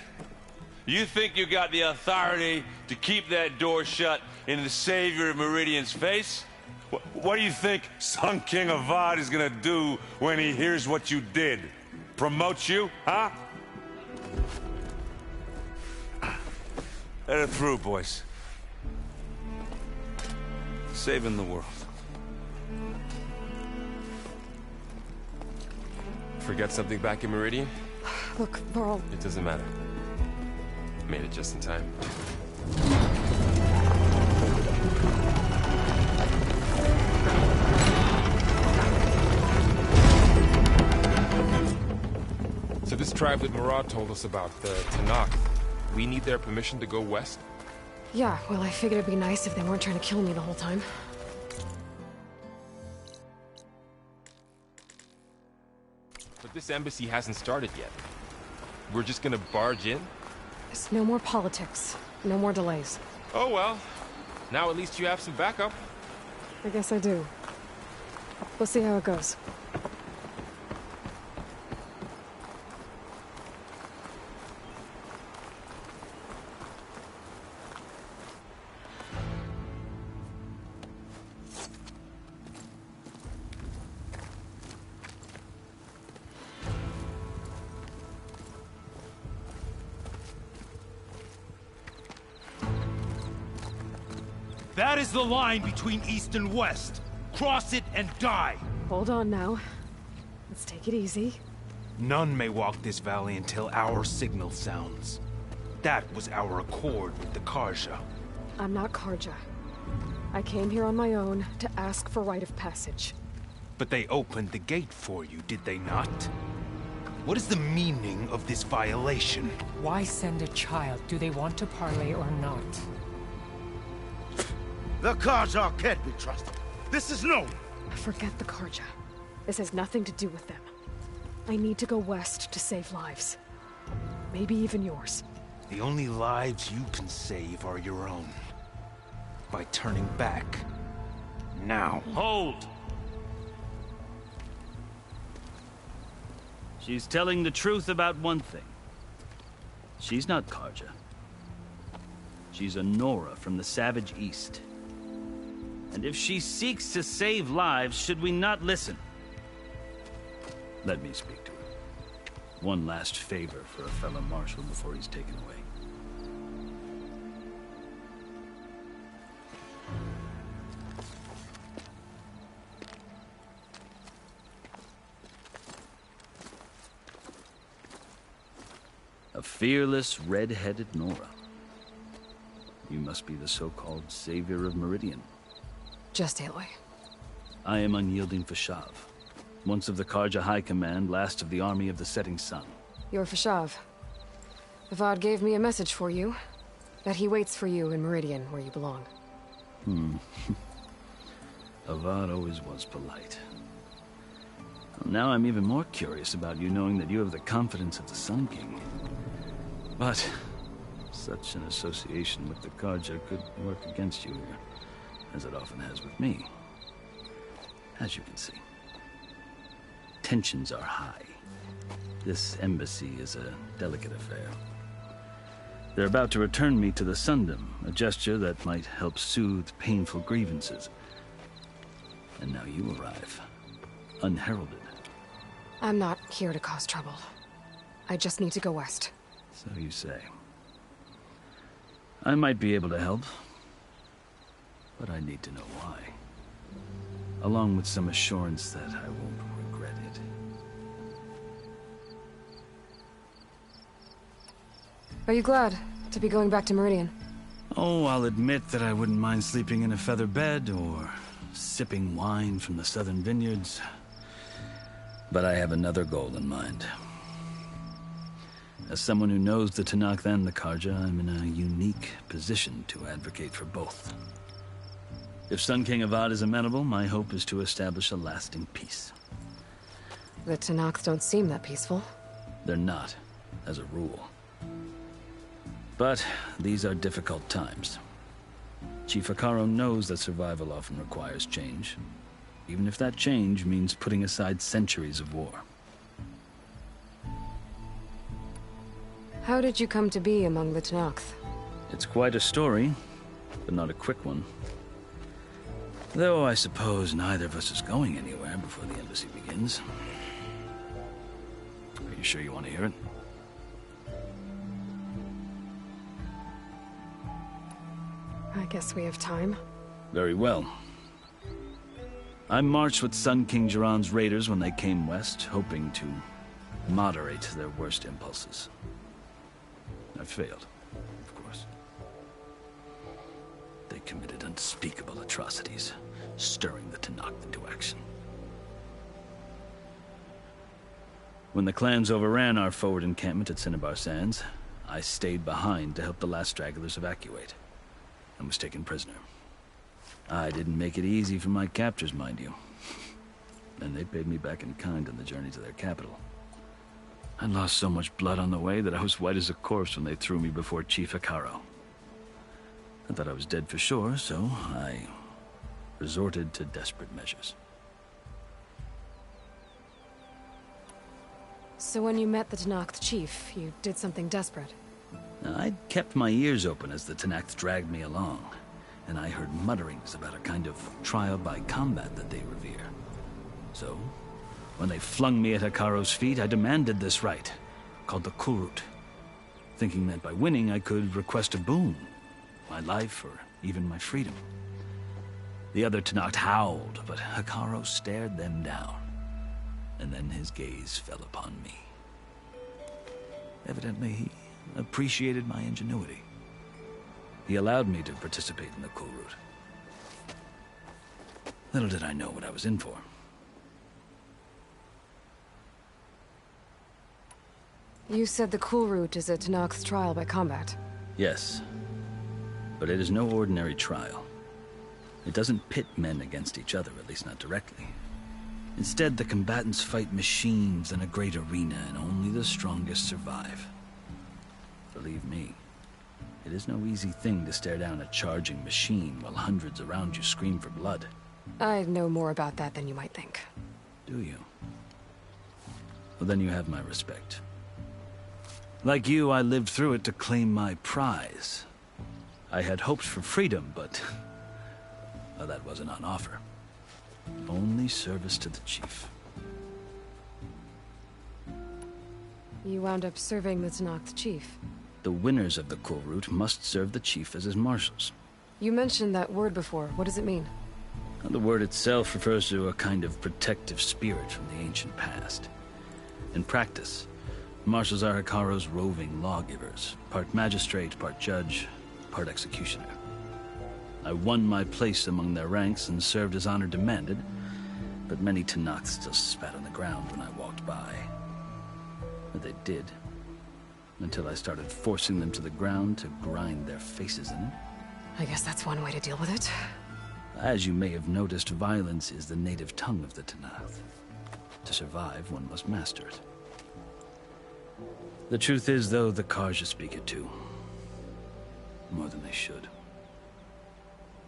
You think you got the authority to keep that door shut in the savior of Meridian's face? What do you think Sun King Avad is gonna do when he hears what you did? Promote you, huh? Let her through, boys. Saving the world. Forget something back in Meridian? Look, Varl. It doesn't matter. Made it just in time. So this tribe that Murad told us about, the Tenakth, we need their permission to go west? Yeah, well, I figured it'd be nice if they weren't trying to kill me the whole time. But this embassy hasn't started yet. We're just gonna barge in? There's no more politics. No more delays. Oh well. Now at least you have some backup. I guess I do. We'll see how it goes. That is the line between East and West. Cross it and die. Hold on now. Let's take it easy. None may walk this valley until our signal sounds. That was our accord with the Carja. I'm not Carja. I came here on my own to ask for rite of passage. But they opened the gate for you, did they not? What is the meaning of this violation? Why send a child? Do they want to parley or not? The Carja can't be trusted. This is known. Forget the Carja. This has nothing to do with them. I need to go west to save lives. Maybe even yours. The only lives you can save are your own. By turning back. Now. Hold! She's telling the truth about one thing. She's not Carja. She's a Nora from the Savage East. And if she seeks to save lives, should we not listen? Let me speak to her. One last favor for a fellow marshal before he's taken away. A fearless, red-headed Nora. You must be the so-called savior of Meridian. Just Aloy. I am Unyielding Fashav, once of the Carja High Command, last of the Army of the Setting Sun. You're Fashav. Avad gave me a message for you. That he waits for you in Meridian, where you belong. Avad always was polite. Now I'm even more curious about you knowing that you have the confidence of the Sun King. But such an association with the Carja could work against you here, as it often has with me. As you can see, tensions are high. This embassy is a delicate affair. They're about to return me to the Sundom, a gesture that might help soothe painful grievances. And now you arrive, unheralded. I'm not here to cause trouble. I just need to go west. So you say. I might be able to help, but I need to know why. Along with some assurance that I won't regret it. Are you glad to be going back to Meridian? Oh, I'll admit that I wouldn't mind sleeping in a feather bed or sipping wine from the southern vineyards. But I have another goal in mind. As someone who knows the Tenakth and the Carja, I'm in a unique position to advocate for both. If Sun King Avad is amenable, my hope is to establish a lasting peace. The Tenakth don't seem that peaceful. They're not, as a rule. But these are difficult times. Chief Hekarro knows that survival often requires change, even if that change means putting aside centuries of war. How did you come to be among the Tenakth? It's quite a story, but not a quick one. Though I suppose neither of us is going anywhere before the embassy begins. Are you sure you want to hear it? I guess we have time. Very well. I marched with Sun King Jiran's raiders when they came west, hoping to moderate their worst impulses. I failed, of course. They committed unspeakable atrocities, stirring the Tenakth into action. When the clans overran our forward encampment at Cinnabar Sands, I stayed behind to help the last stragglers evacuate, and was taken prisoner. I didn't make it easy for my captors, mind you. And they paid me back in kind on the journey to their capital. I lost so much blood on the way that I was white as a corpse when they threw me before Chief Hekarro. I thought I was dead for sure, so I resorted to desperate measures. So when you met the Tenakth chief, you did something desperate? I'd kept my ears open as the Tenakth dragged me along, and I heard mutterings about a kind of trial by combat that they revere. So, when they flung me at Hekarro's feet, I demanded this right, called the Kulrut, thinking that by winning I could request a boon, my life or even my freedom. The other Tenakth howled, but Hekarro stared them down, and then his gaze fell upon me. Evidently, he appreciated my ingenuity. He allowed me to participate in the Kulrut. Little did I know what I was in for. You said the cool route is a Tenakth's trial by combat. Yes. But it is no ordinary trial. It doesn't pit men against each other, at least not directly. Instead, the combatants fight machines in a great arena, and only the strongest survive. Believe me, it is no easy thing to stare down a charging machine while hundreds around you scream for blood. I know more about that than you might think. Do you? Well, then you have my respect. Like you, I lived through it to claim my prize. I had hoped for freedom, but well, that wasn't on offer. Only service to the chief. You wound up serving the Tenakth chief. The winners of the cool route must serve the chief as his marshals. You mentioned that word before. What does it mean? The word itself refers to a kind of protective spirit from the ancient past. In practice, marshals are Hekarro's roving lawgivers, part magistrate, part judge, part executioner. I won my place among their ranks and served as honor demanded, but many Tenakths still spat on the ground when I walked by. But they did, until I started forcing them to the ground to grind their faces in it. I guess that's one way to deal with it. As you may have noticed, violence is the native tongue of the Tenakth. To survive, one must master it. The truth is, though, the Carja speak it too. More than they should.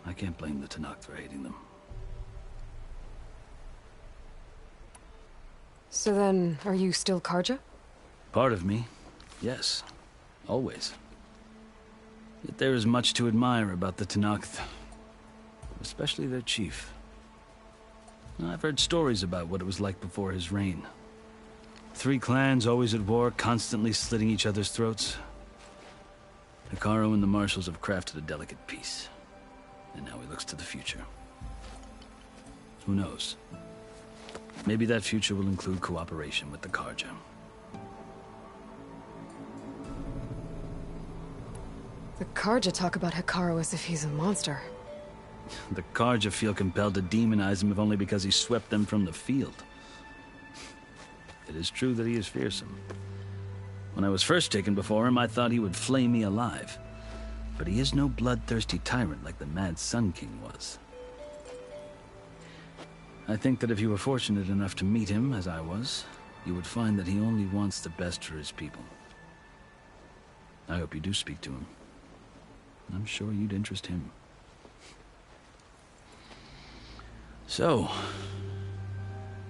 I can't blame the Tenakth for hating them. So then, are you still Carja? Part of me, yes. Always. Yet there is much to admire about the Tenakth. Especially their chief. I've heard stories about what it was like before his reign. 3 clans always at war, constantly slitting each other's throats. Hekarro and the marshals have crafted a delicate peace. And now he looks to the future. Who knows? Maybe that future will include cooperation with the Carja. The Carja talk about Hekarro as if he's a monster. The Carja feel compelled to demonize him if only because he swept them from the field. It is true that he is fearsome. When I was first taken before him, I thought he would flay me alive. But he is no bloodthirsty tyrant like the Mad Sun King was. I think that if you were fortunate enough to meet him, as I was, you would find that he only wants the best for his people. I hope you do speak to him. I'm sure you'd interest him. So,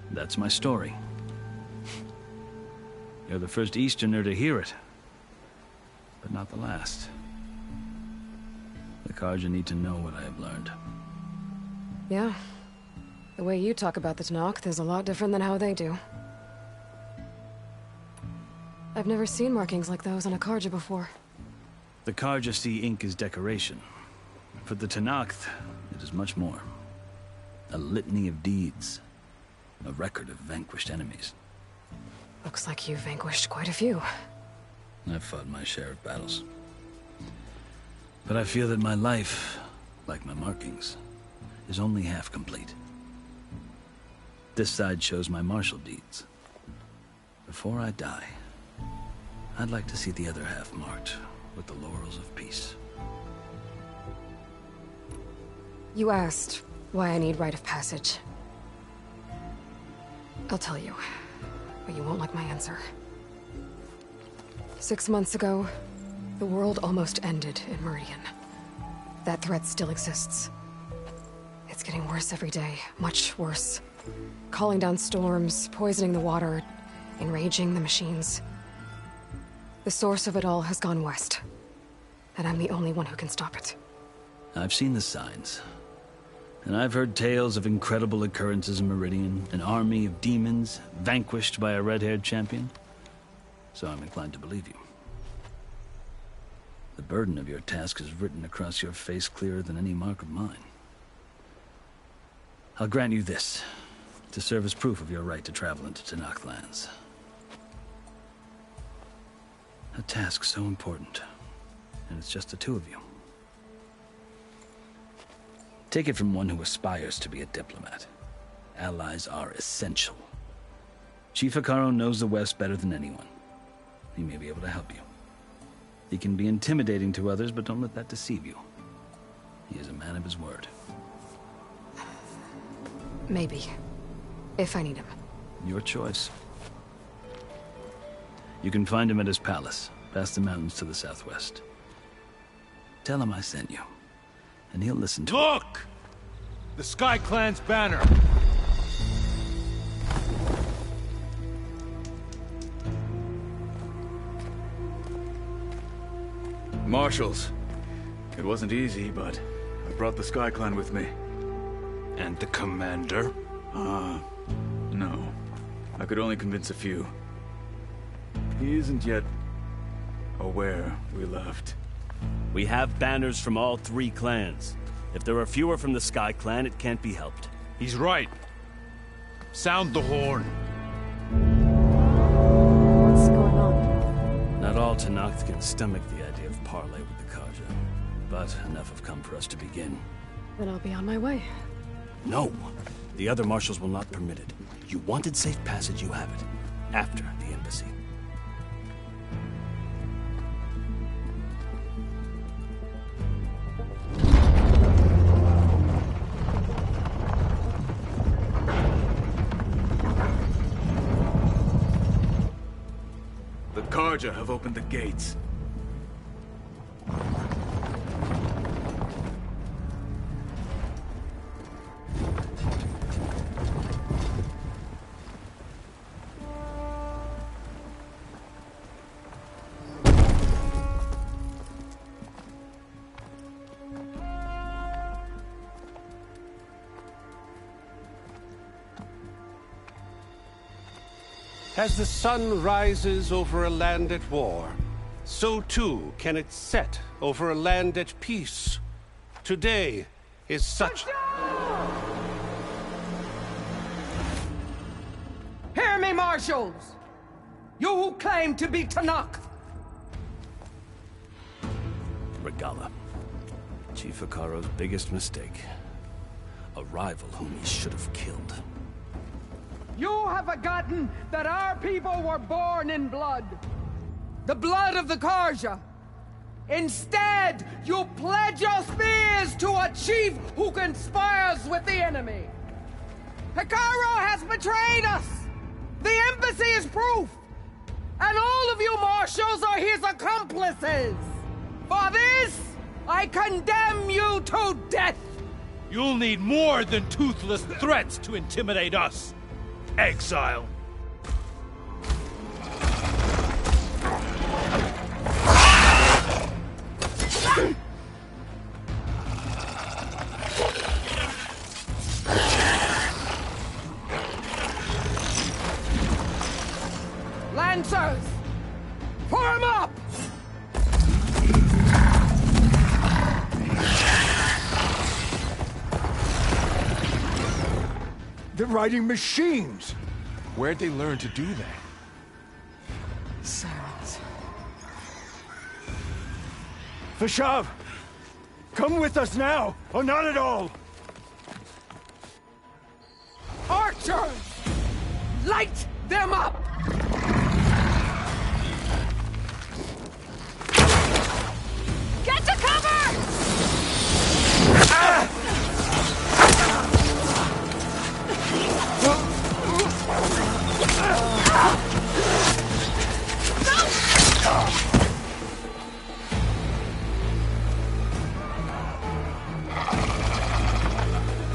that's my story. You're the first Easterner to hear it, but not the last. The Carja need to know what I have learned. Yeah. The way you talk about the Tenakth is a lot different than how they do. I've never seen markings like those on a Carja before. The Carja see ink as decoration. For the Tenakth, it is much more. A litany of deeds. A record of vanquished enemies. Looks like you've vanquished quite a few. I've fought my share of battles. But I feel that my life, like my markings, is only half complete. This side shows my martial deeds. Before I die, I'd like to see the other half marked with the laurels of peace. You asked why I need rite of passage. I'll tell you, but you won't like my answer. 6 months ago, the world almost ended in Meridian. That threat still exists. It's getting worse every day, much worse. Calling down storms, poisoning the water, enraging the machines. The source of it all has gone west, and I'm the only one who can stop it. I've seen the signs. And I've heard tales of incredible occurrences in Meridian, an army of demons vanquished by a red-haired champion. So I'm inclined to believe you. The burden of your task is written across your face clearer than any mark of mine. I'll grant you this, to serve as proof of your right to travel into Tenakth lands. A task so important, and it's just the 2 of you. Take it from one who aspires to be a diplomat. Allies are essential. Chief Hekarro knows the West better than anyone. he may be able to help you. He can be intimidating to others, but don't let that deceive you. He is a man of his word. Maybe. If I need him. Your choice. You can find him at his palace, past the mountains to the southwest. Tell him I sent you, and he'll listen to Look! The Sky Clan's banner! Marshals. It wasn't easy, but I brought the Sky Clan with me. And the commander? No. I could only convince a few. He isn't yet aware we left. We have banners from all 3 clans. If there are fewer from the Sky Clan, it can't be helped. He's right. Sound the horn. What's going on? Not all Tenakth can stomach the idea of parley with the Carja, but enough have come for us to begin. Then I'll be on my way. No! The other marshals will not permit it. You wanted safe passage, you have it. After the embassy. The Carja have opened the gates. As the sun rises over a land at war, so too can it set over a land at peace. Today is such... Hear me, marshals! You who claim to be Tenakth! Regalla. Chief Hekarro's biggest mistake. A rival whom he should have killed. You have forgotten that our people were born in blood. The blood of the Carja. Instead, you pledge your spears to a chief who conspires with the enemy. Hekarro has betrayed us. The embassy is proof. And all of you marshals are his accomplices. For this, I condemn you to death. You'll need more than toothless threats to intimidate us. Exile. Lancers, form up! They're riding machines! Where'd they learn to do that? Sirens. Fashav! Come with us now, or not at all! Archers! Light them up! Get to cover!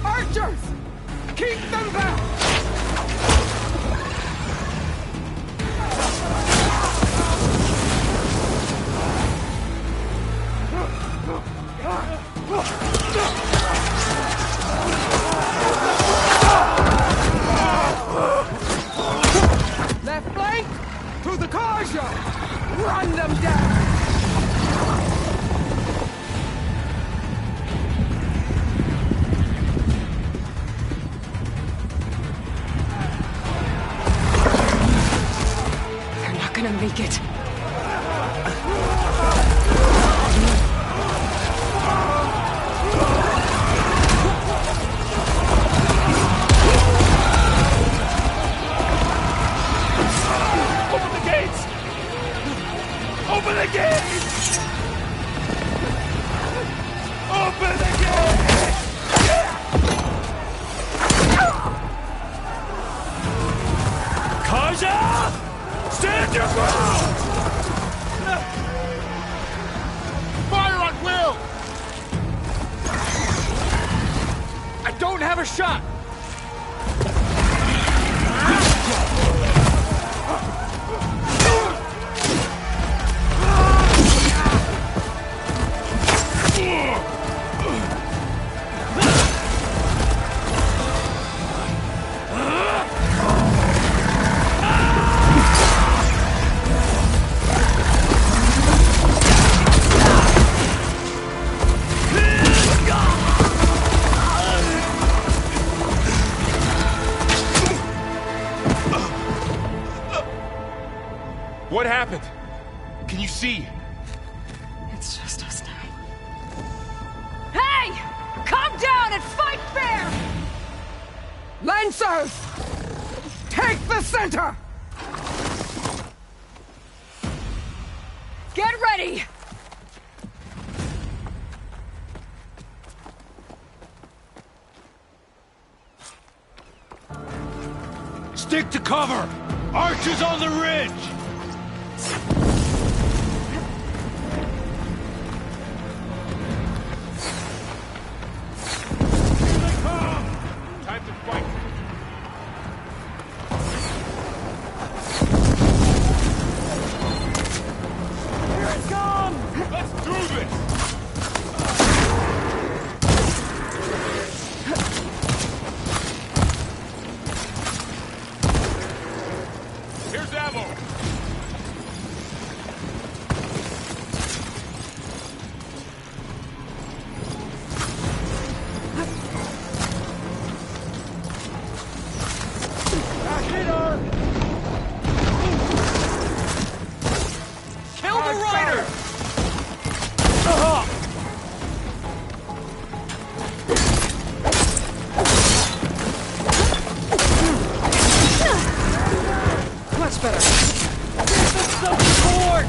Archers! Keep them back! Left flank! To the Carja! Run them down! They're not gonna make it. Open the gates! Open the gate! Open the gate! Kaja! Stand your ground! Fire on Will! I don't have a shot! What happened? Can you see? It's just us now. Hey! Calm down and fight fair! Lancers! Take the center! Get ready! Stick to cover! Archers on the ridge! Time to fight. Here it comes! Let's do this! Here's ammo. Kill the rider! Much better. Some support!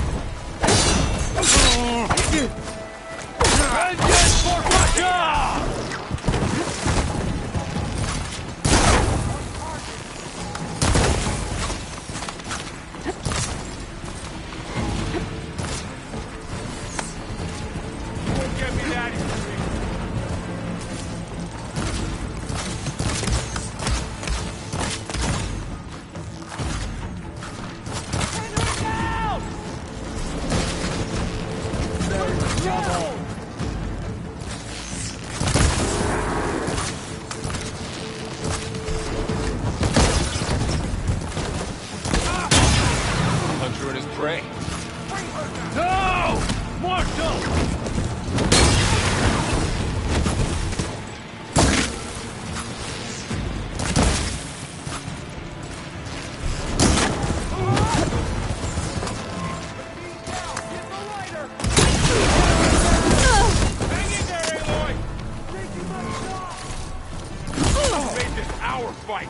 Vengeance for Russia! Get me out of here. Hunter and his prey. No! Marshal! Hang in there, Aloy! Made this our fight.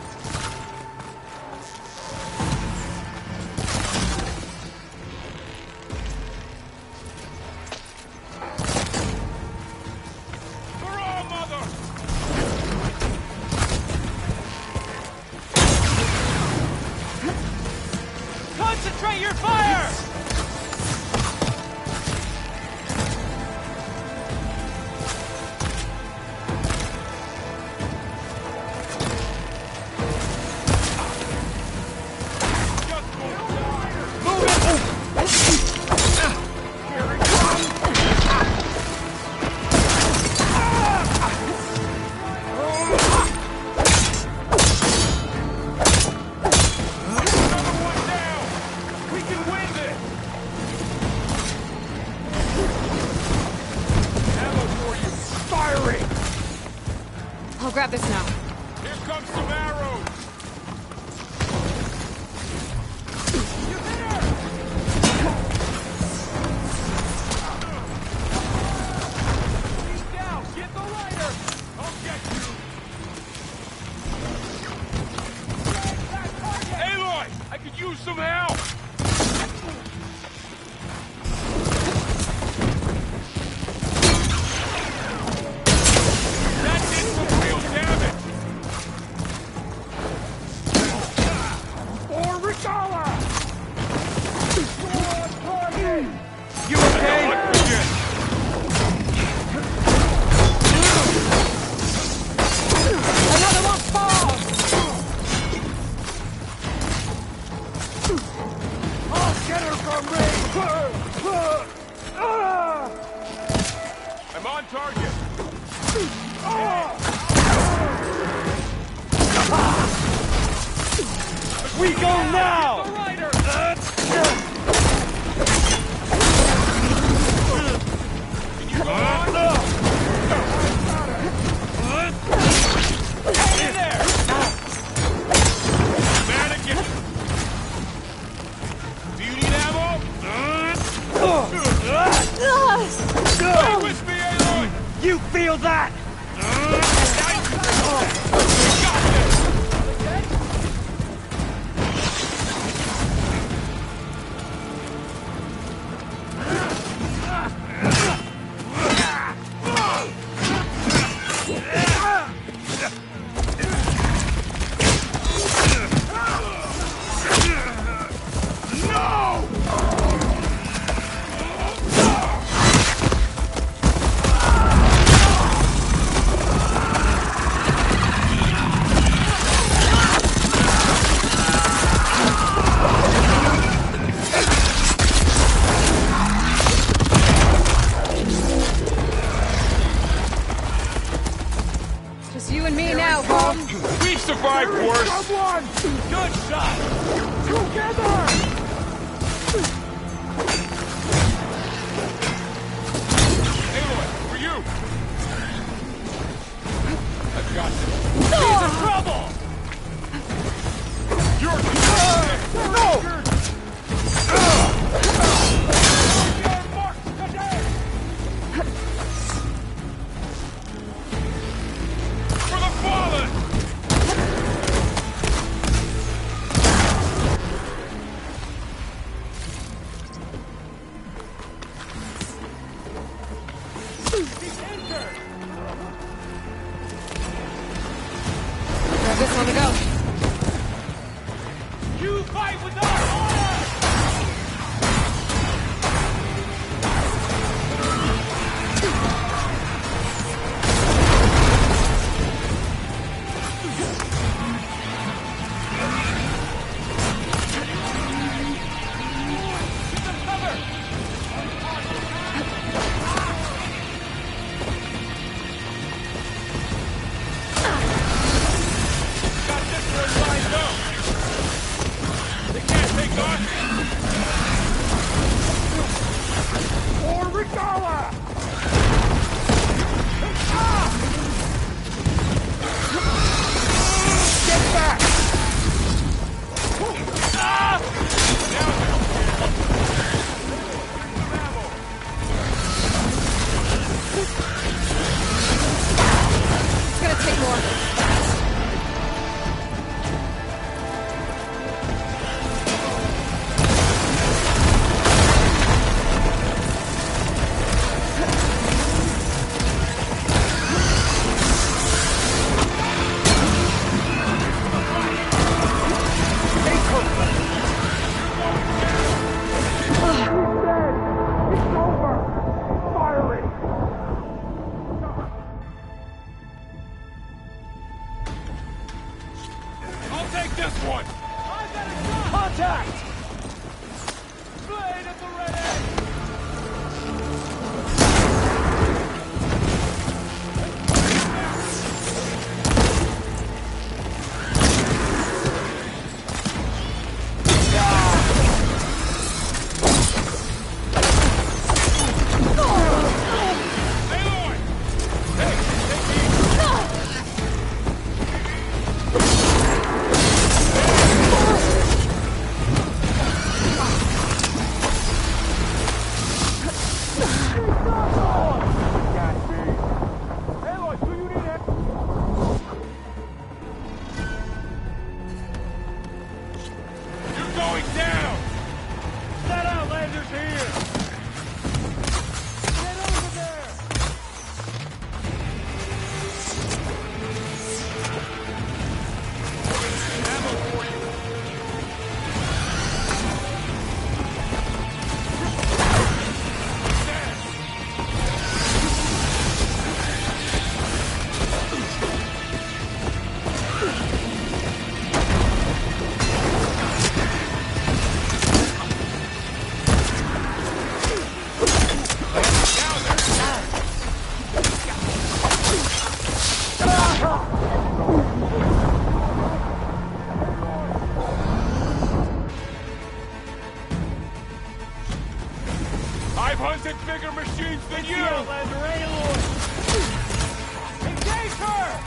Hurrah, mother! Concentrate your fire! We can win this! Ammo for you! Firing! I'll grab this now. Here comes some arrows! Down! Get the lighter! I'll get you! Aloy! I could use some help! I'm on target. We go now! Hang in there! Mannequin! Do you need ammo? Stay with me, Aloy! You feel that? Just you and me now, Holmes. We've survived worse! Someone! Good shot! Together! Aloy, for you! I've got this. He's in trouble! You're... No! For the fallen! He's injured! Grab this on the go. You fight with our honor! Give them cover! Got this one lined up! They can't 500 bigger machines than you! Engage her!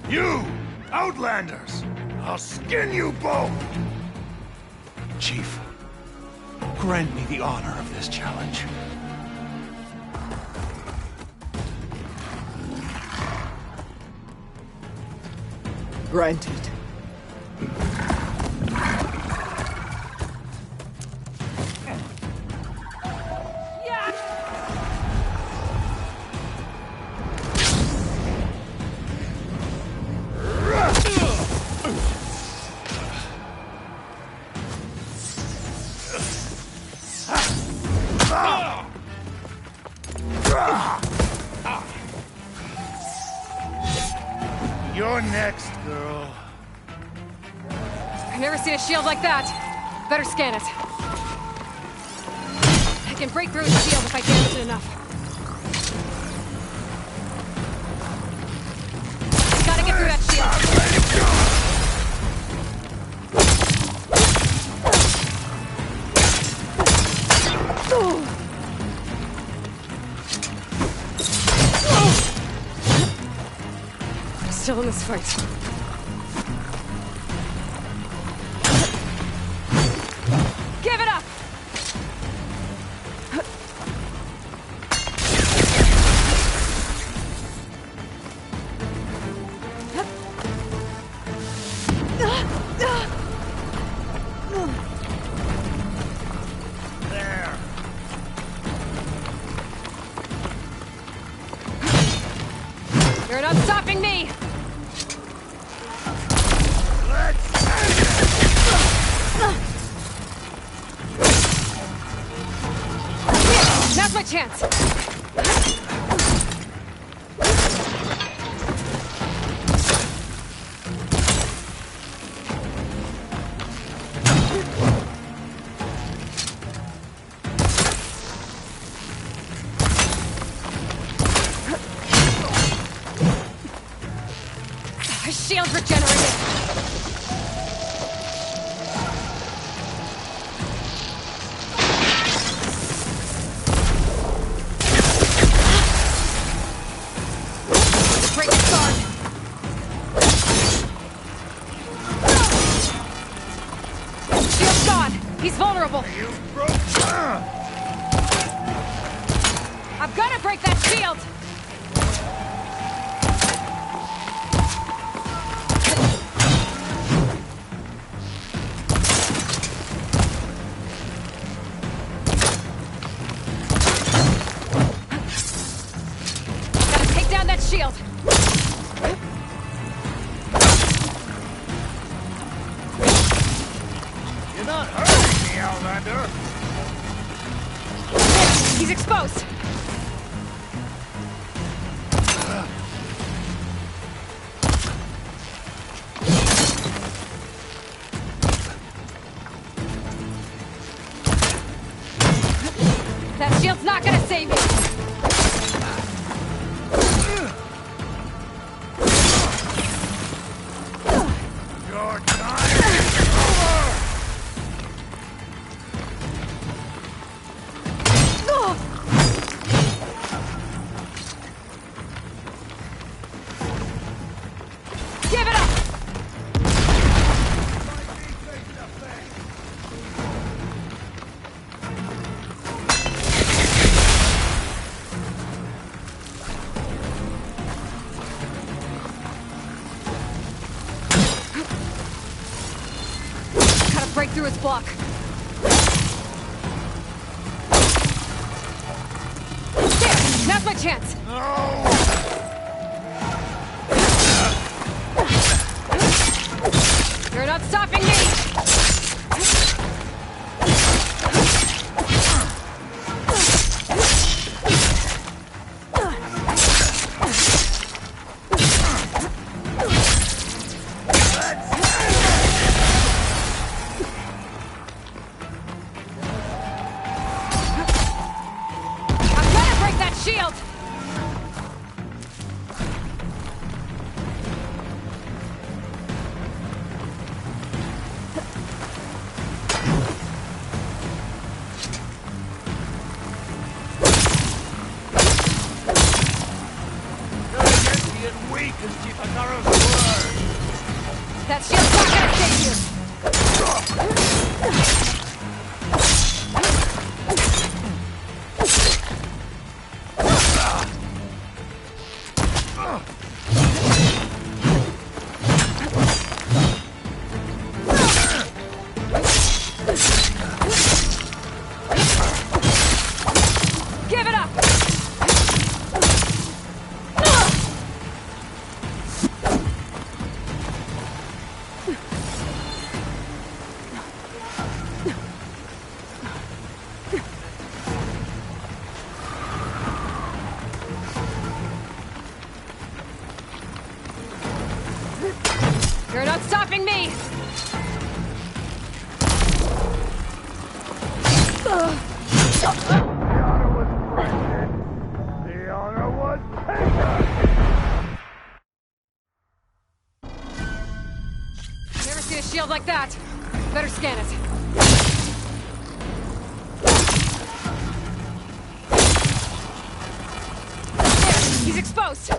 You! Outlanders! I'll skin you both! Chief, grant me the honor of this challenge. Granted. You're next, girl. I've never seen a shield like that. Better scan it. I can break through its shield if I damage it enough. Gotta get through that shield. Still in this fight. Give it up! There. You're not stopping me! Now's my chance! His shield's regenerated! Break his guard! Shield's gone! He's vulnerable! I'm gonna break that shield! Gotta take down that shield! You're not hurting me, Outlander! He's exposed! That shield's not gonna save me! Your time is over! Give it up! Gotta break through his block. There! Now's my chance! You're not stopping me! I'm gonna break that shield! Getting weak as Chief Akaro's word! That shield's not gonna save you! Give it up! You're not stopping me! The honor was taken! Never seen a shield like that. Better scan it. There, he's exposed.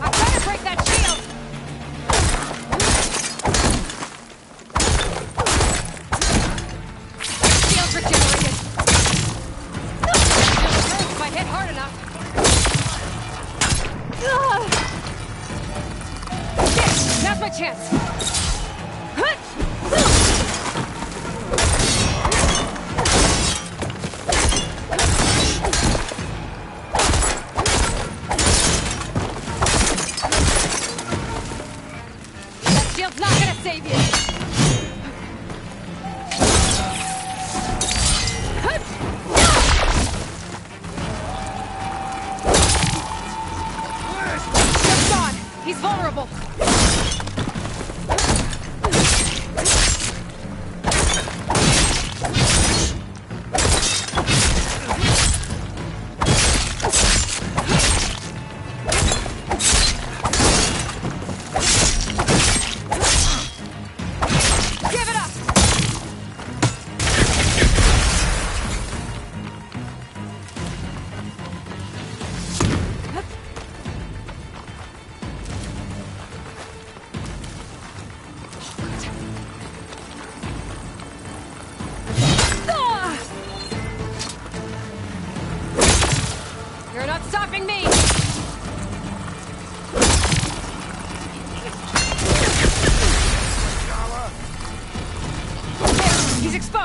I'm trying to break that shield. Shield's regenerated. Shield hurts if I hit hard enough. Yes, now's my chance. That shield's not gonna save you. Shield's gone. He's vulnerable.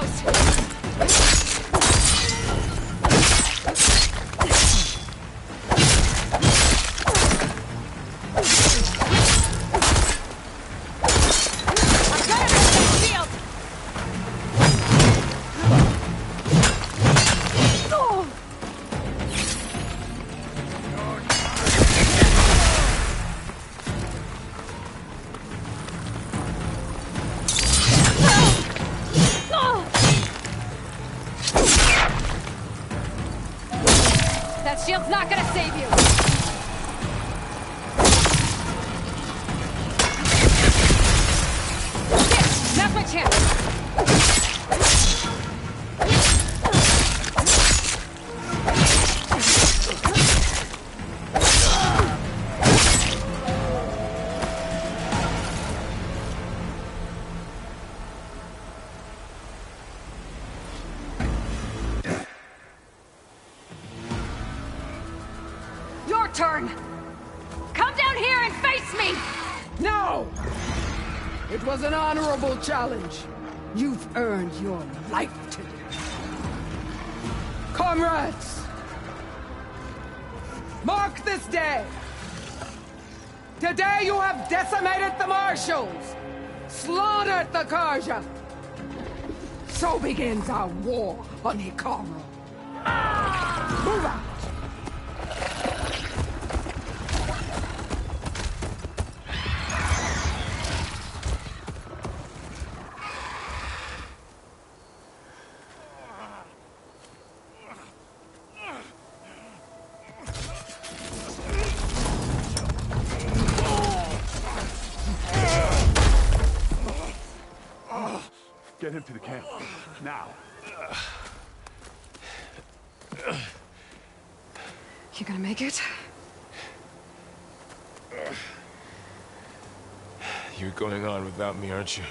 goes! That shield's not gonna save you! Shit! Now's my chance! Your turn! Come down here and face me! No! It was an honorable challenge. You've earned your life today. Comrades! Mark this day! Today you have decimated the Marshals! Slaughtered the Karja! So begins our war on Hikaru. Move out! Get him to the camp. Now. You gonna make it? You're going on without me, aren't you?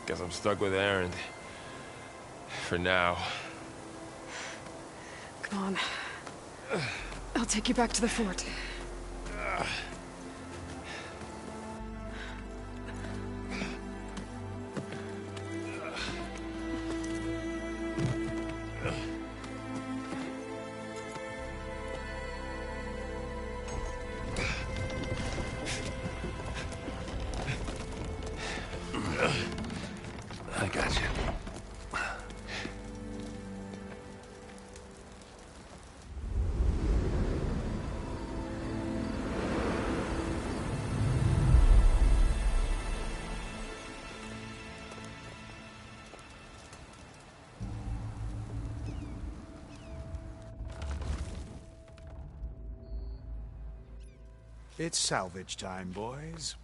Guess I'm stuck with Erend. For now. Come on. I'll take you back to the fort. I got you. It's salvage time, boys.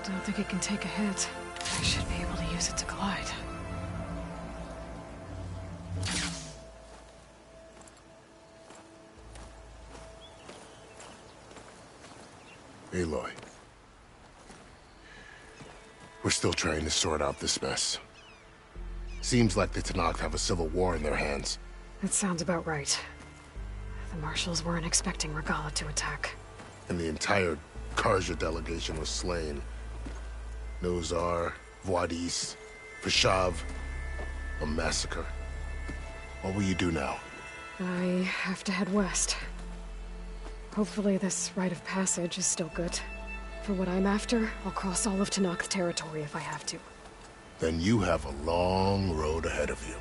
Don't think it can take a hit. I should be able to use it to glide. Aloy. We're still trying to sort out this mess. Seems like the Tenakth have a civil war in their hands. That sounds about right. The Marshals weren't expecting Regalla to attack. And the entire Karja delegation was slain. Nozar, Vuadis, Vashav, a massacre. What will you do now? I have to head west. Hopefully this rite of passage is still good. For what I'm after, I'll cross all of Tenakth territory if I have to. Then you have a long road ahead of you.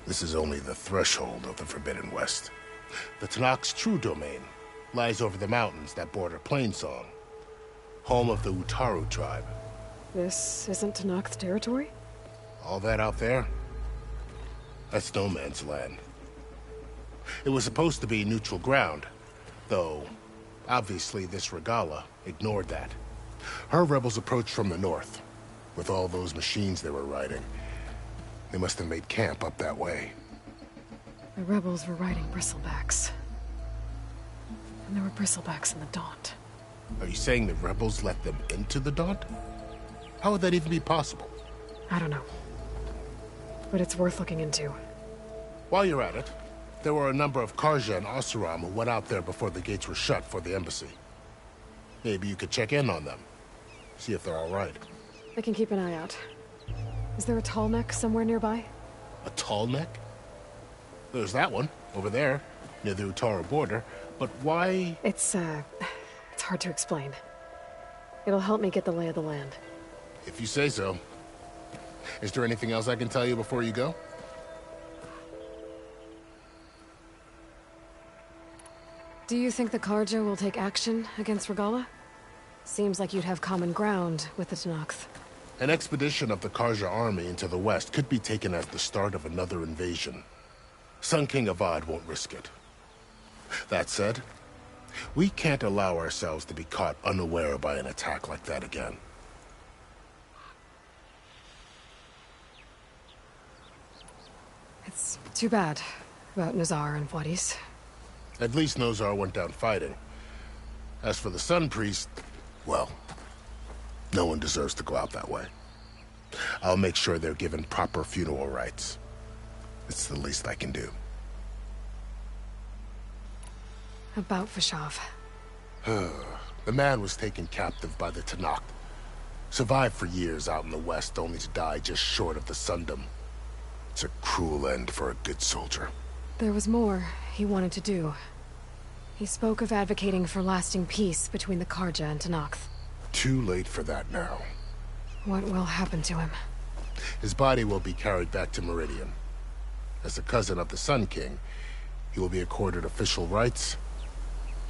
This is only the threshold of the Forbidden West. The Tenakth's true domain lies over the mountains that border Plainsong, home of the Utaru tribe. This isn't Tenakth territory? All that out there? That's no man's land. It was supposed to be neutral ground, though obviously this Regalla ignored that. Her rebels approached from the north, with all those machines they were riding. They must have made camp up that way. The rebels were riding bristlebacks. And there were bristlebacks in the Daunt. Are you saying the rebels let them into the Daunt? How would that even be possible? I don't know. But it's worth looking into. While you're at it, there were a number of Carja and Oseram who went out there before the gates were shut for the embassy. Maybe you could check in on them. See if they're all right. I can keep an eye out. Is there a tall neck somewhere nearby? A tall neck? There's that one, over there, near the Utaru border. But why? It's hard to explain. It'll help me get the lay of the land. If you say so. Is there anything else I can tell you before you go? Do you think the Carja will take action against Regalla? Seems like you'd have common ground with the Tenakth. An expedition of the Carja army into the west could be taken as the start of another invasion. Sun King Avad won't risk it. That said, we can't allow ourselves to be caught unaware by an attack like that again. It's too bad about Nazar and Wadis. At least Nozar went down fighting. As for the Sun Priest, well, no one deserves to go out that way. I'll make sure they're given proper funeral rites. It's the least I can do. About Fashav. The man was taken captive by the Tenakth. Survived for years out in the west, only to die just short of the Sundom. It's a cruel end for a good soldier. There was more he wanted to do. He spoke of advocating for lasting peace between the Carja and Tenakth. Too late for that now. What will happen to him? His body will be carried back to Meridian. As a cousin of the Sun King, he will be accorded official rights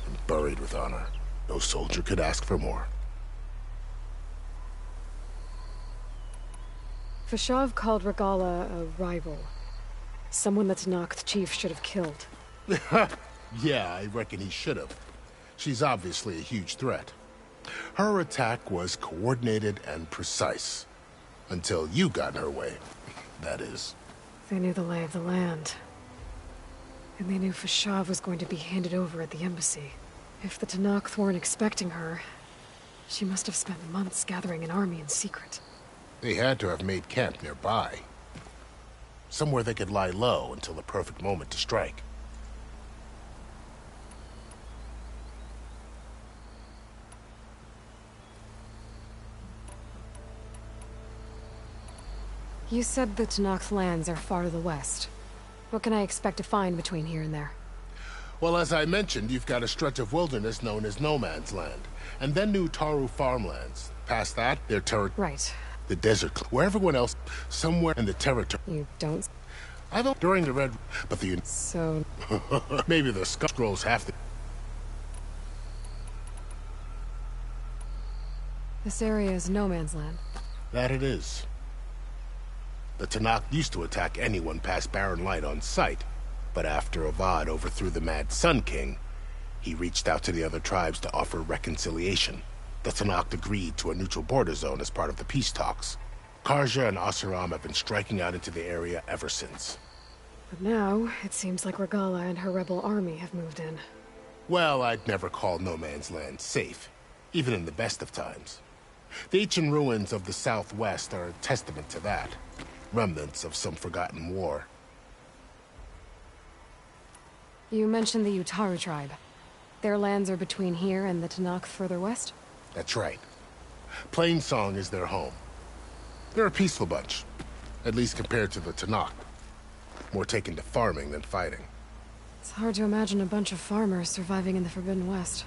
and buried with honor. No soldier could ask for more. Fashav called Regalla a rival. Someone the Tenakth chief should have killed. Yeah, I reckon he should have. She's obviously a huge threat. Her attack was coordinated and precise. Until you got in her way, that is. They knew the lay of the land. And they knew Fashav was going to be handed over at the embassy. If the Tenakth weren't expecting her, she must have spent months gathering an army in secret. They had to have made camp nearby. Somewhere they could lie low until the perfect moment to strike. You said the Tenakth lands are far to the west. What can I expect to find between here and there? Well, as I mentioned, you've got a stretch of wilderness known as No Man's Land, and then New Taru farmlands. Past that, their territory. Right. The desert, where everyone else, somewhere in the territory. You don't... I don't during the Red... But the... So... Maybe the Scrolls have to... This area is no man's land. That it is. The Tenakth used to attack anyone past Barren Light on sight, but after Avad overthrew the Mad Sun King, he reached out to the other tribes to offer reconciliation. The Tenakth agreed to a neutral border zone as part of the peace talks. Carja and Oseram have been striking out into the area ever since. But now, it seems like Regalla and her rebel army have moved in. Well, I'd never call No Man's Land safe, even in the best of times. The ancient ruins of the Southwest are a testament to that. Remnants of some forgotten war. You mentioned the Utaru tribe. Their lands are between here and the Tenakth further west? That's right. Plainsong is their home. They're a peaceful bunch, at least compared to the Tenakth. More taken to farming than fighting. It's hard to imagine a bunch of farmers surviving in the Forbidden West.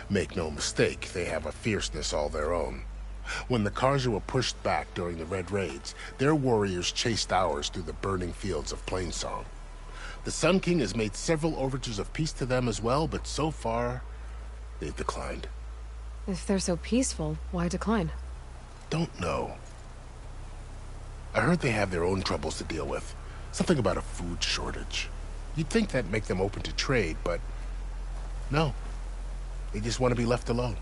Make no mistake, they have a fierceness all their own. When the Carja were pushed back during the Red Raids, their warriors chased ours through the burning fields of Plainsong. The Sun King has made several overtures of peace to them as well, but so far, they've declined. If they're so peaceful, why decline? Don't know. I heard they have their own troubles to deal with. Something about a food shortage. You'd think that'd make them open to trade, but no. They just want to be left alone.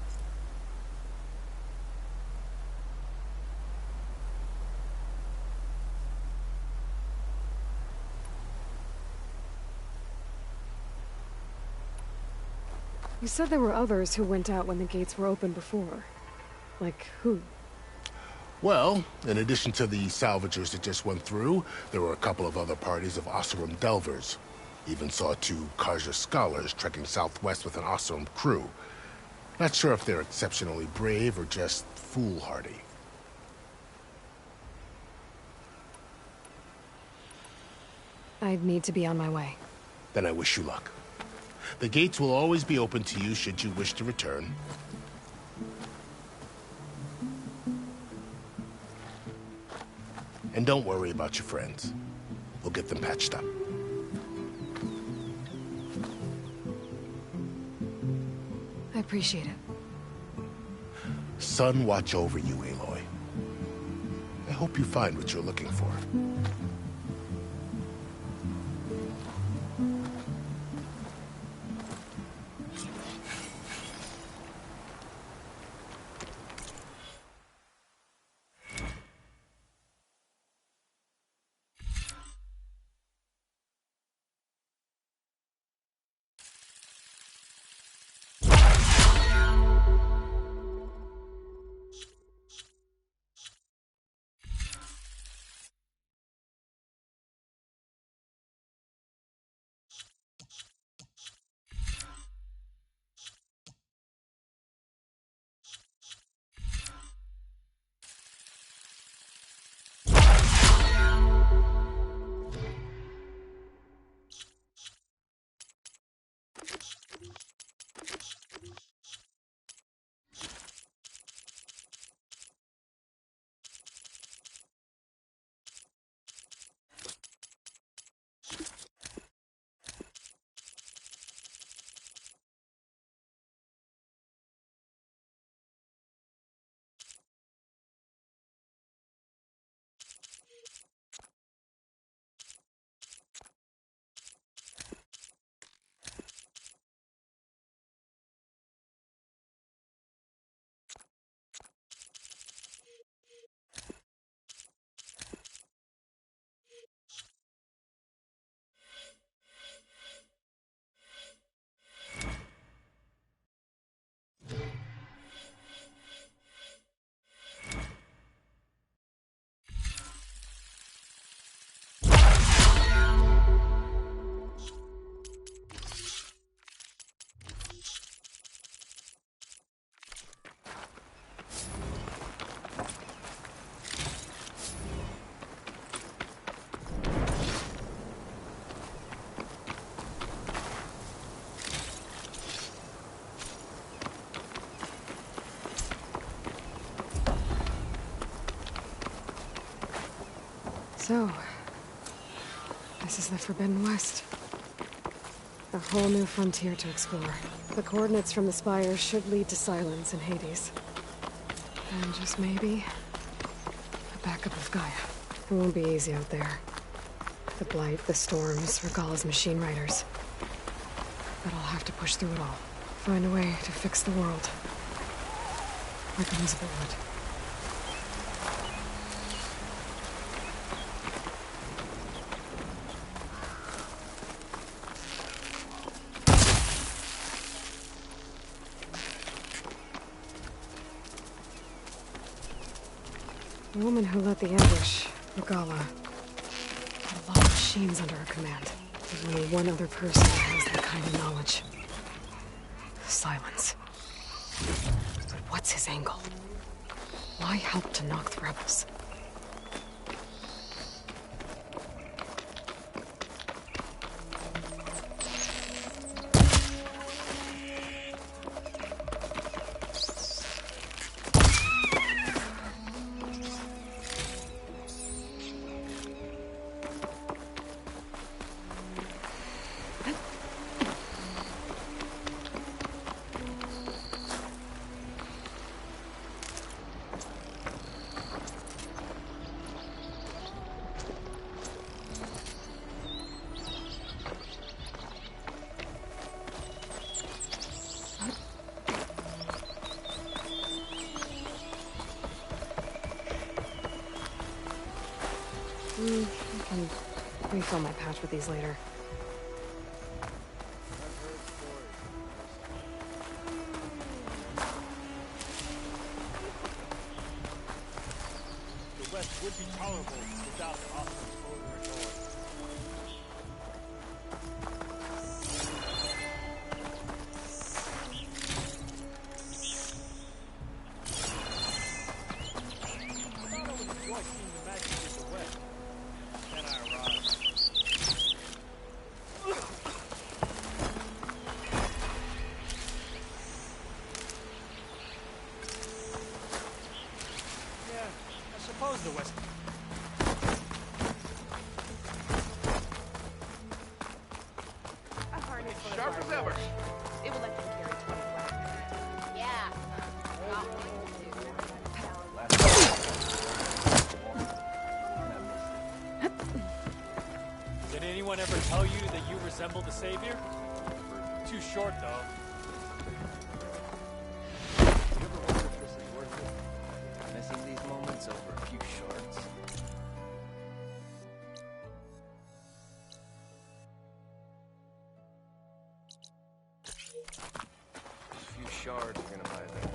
You said there were others who went out when the gates were open before. Like who? Well, in addition to the salvagers that just went through, there were a couple of other parties of Oseram delvers. Even saw 2 Carja scholars trekking southwest with an Oseram crew. Not sure if they're exceptionally brave or just foolhardy. I'd need to be on my way. Then I wish you luck. The gates will always be open to you should you wish to return. And don't worry about your friends. We'll get them patched up. I appreciate it. Sun watch over you, Aloy. I hope you find what you're looking for. So, this is the Forbidden West. A whole new frontier to explore. The coordinates from the spires should lead to Silence and Hades. And just maybe, a backup of Gaia. It won't be easy out there. The Blight, the Storms, Regalla's machine riders. But I'll have to push through it all. Find a way to fix the world. Like Elizabeth would. The woman who led the ambush, Regalla, had a lot of machines under her command. There's only one other person who has that kind of knowledge. Silence. But what's his angle? Why help to knock the rebels? I can refill my pouch with these later. Did anyone ever tell you that you resemble the Savior? Too short, though. You ever wonder if this is worth it? Missing these moments over a few shorts. A few shards you're gonna buy there.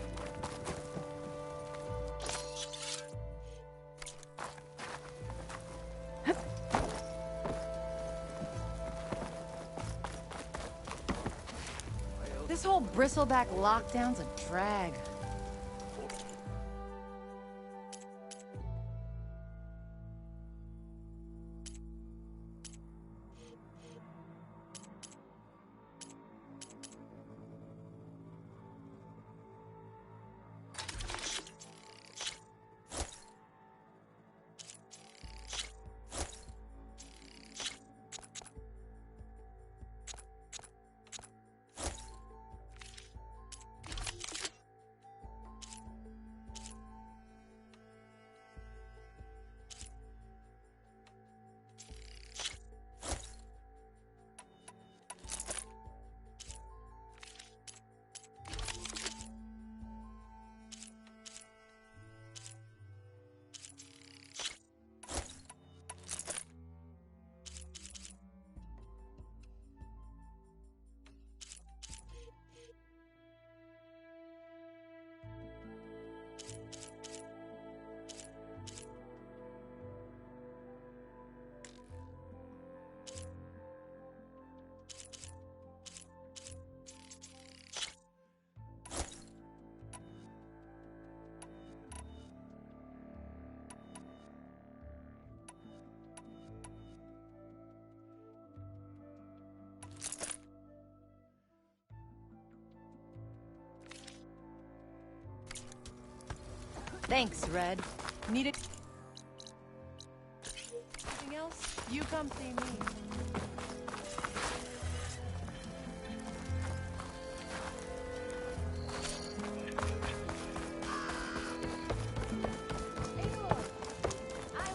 This whole bristleback lockdown's a drag. Thanks, Red. Need it? Anything else? You come see me.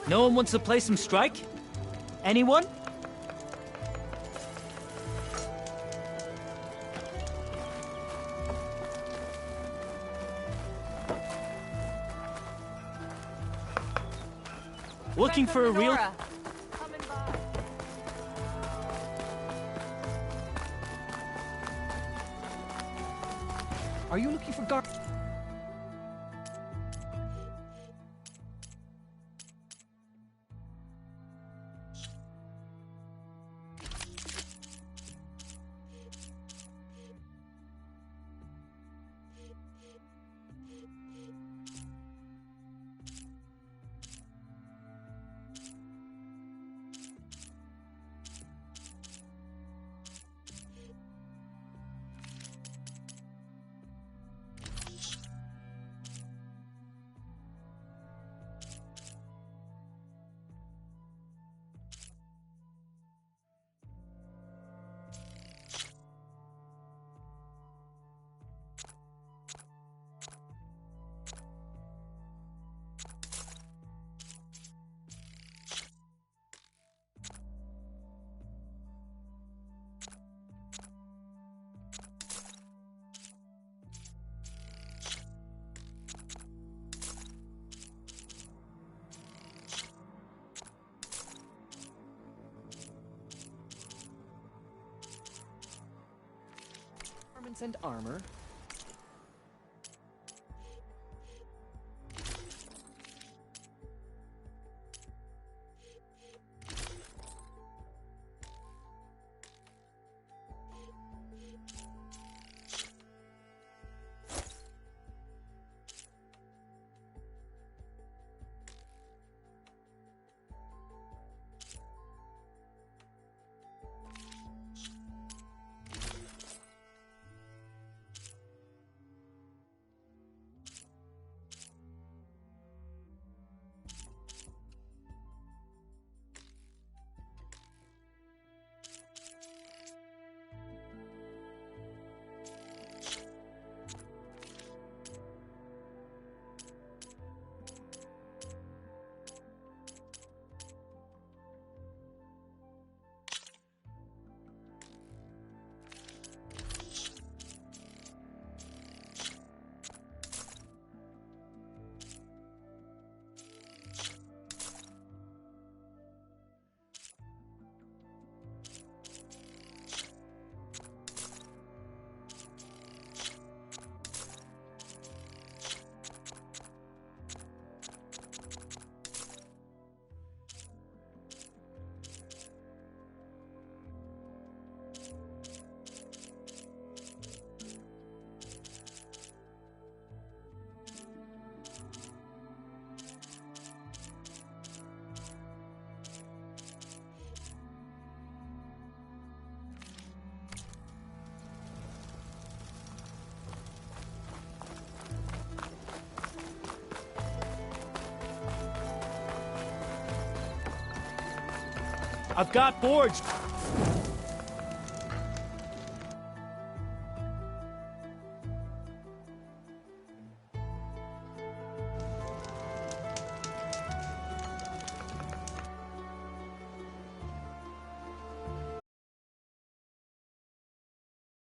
No one wants to play some Strike? Anyone? Looking for a real... Are you looking for Gar... And armor. I've got boards.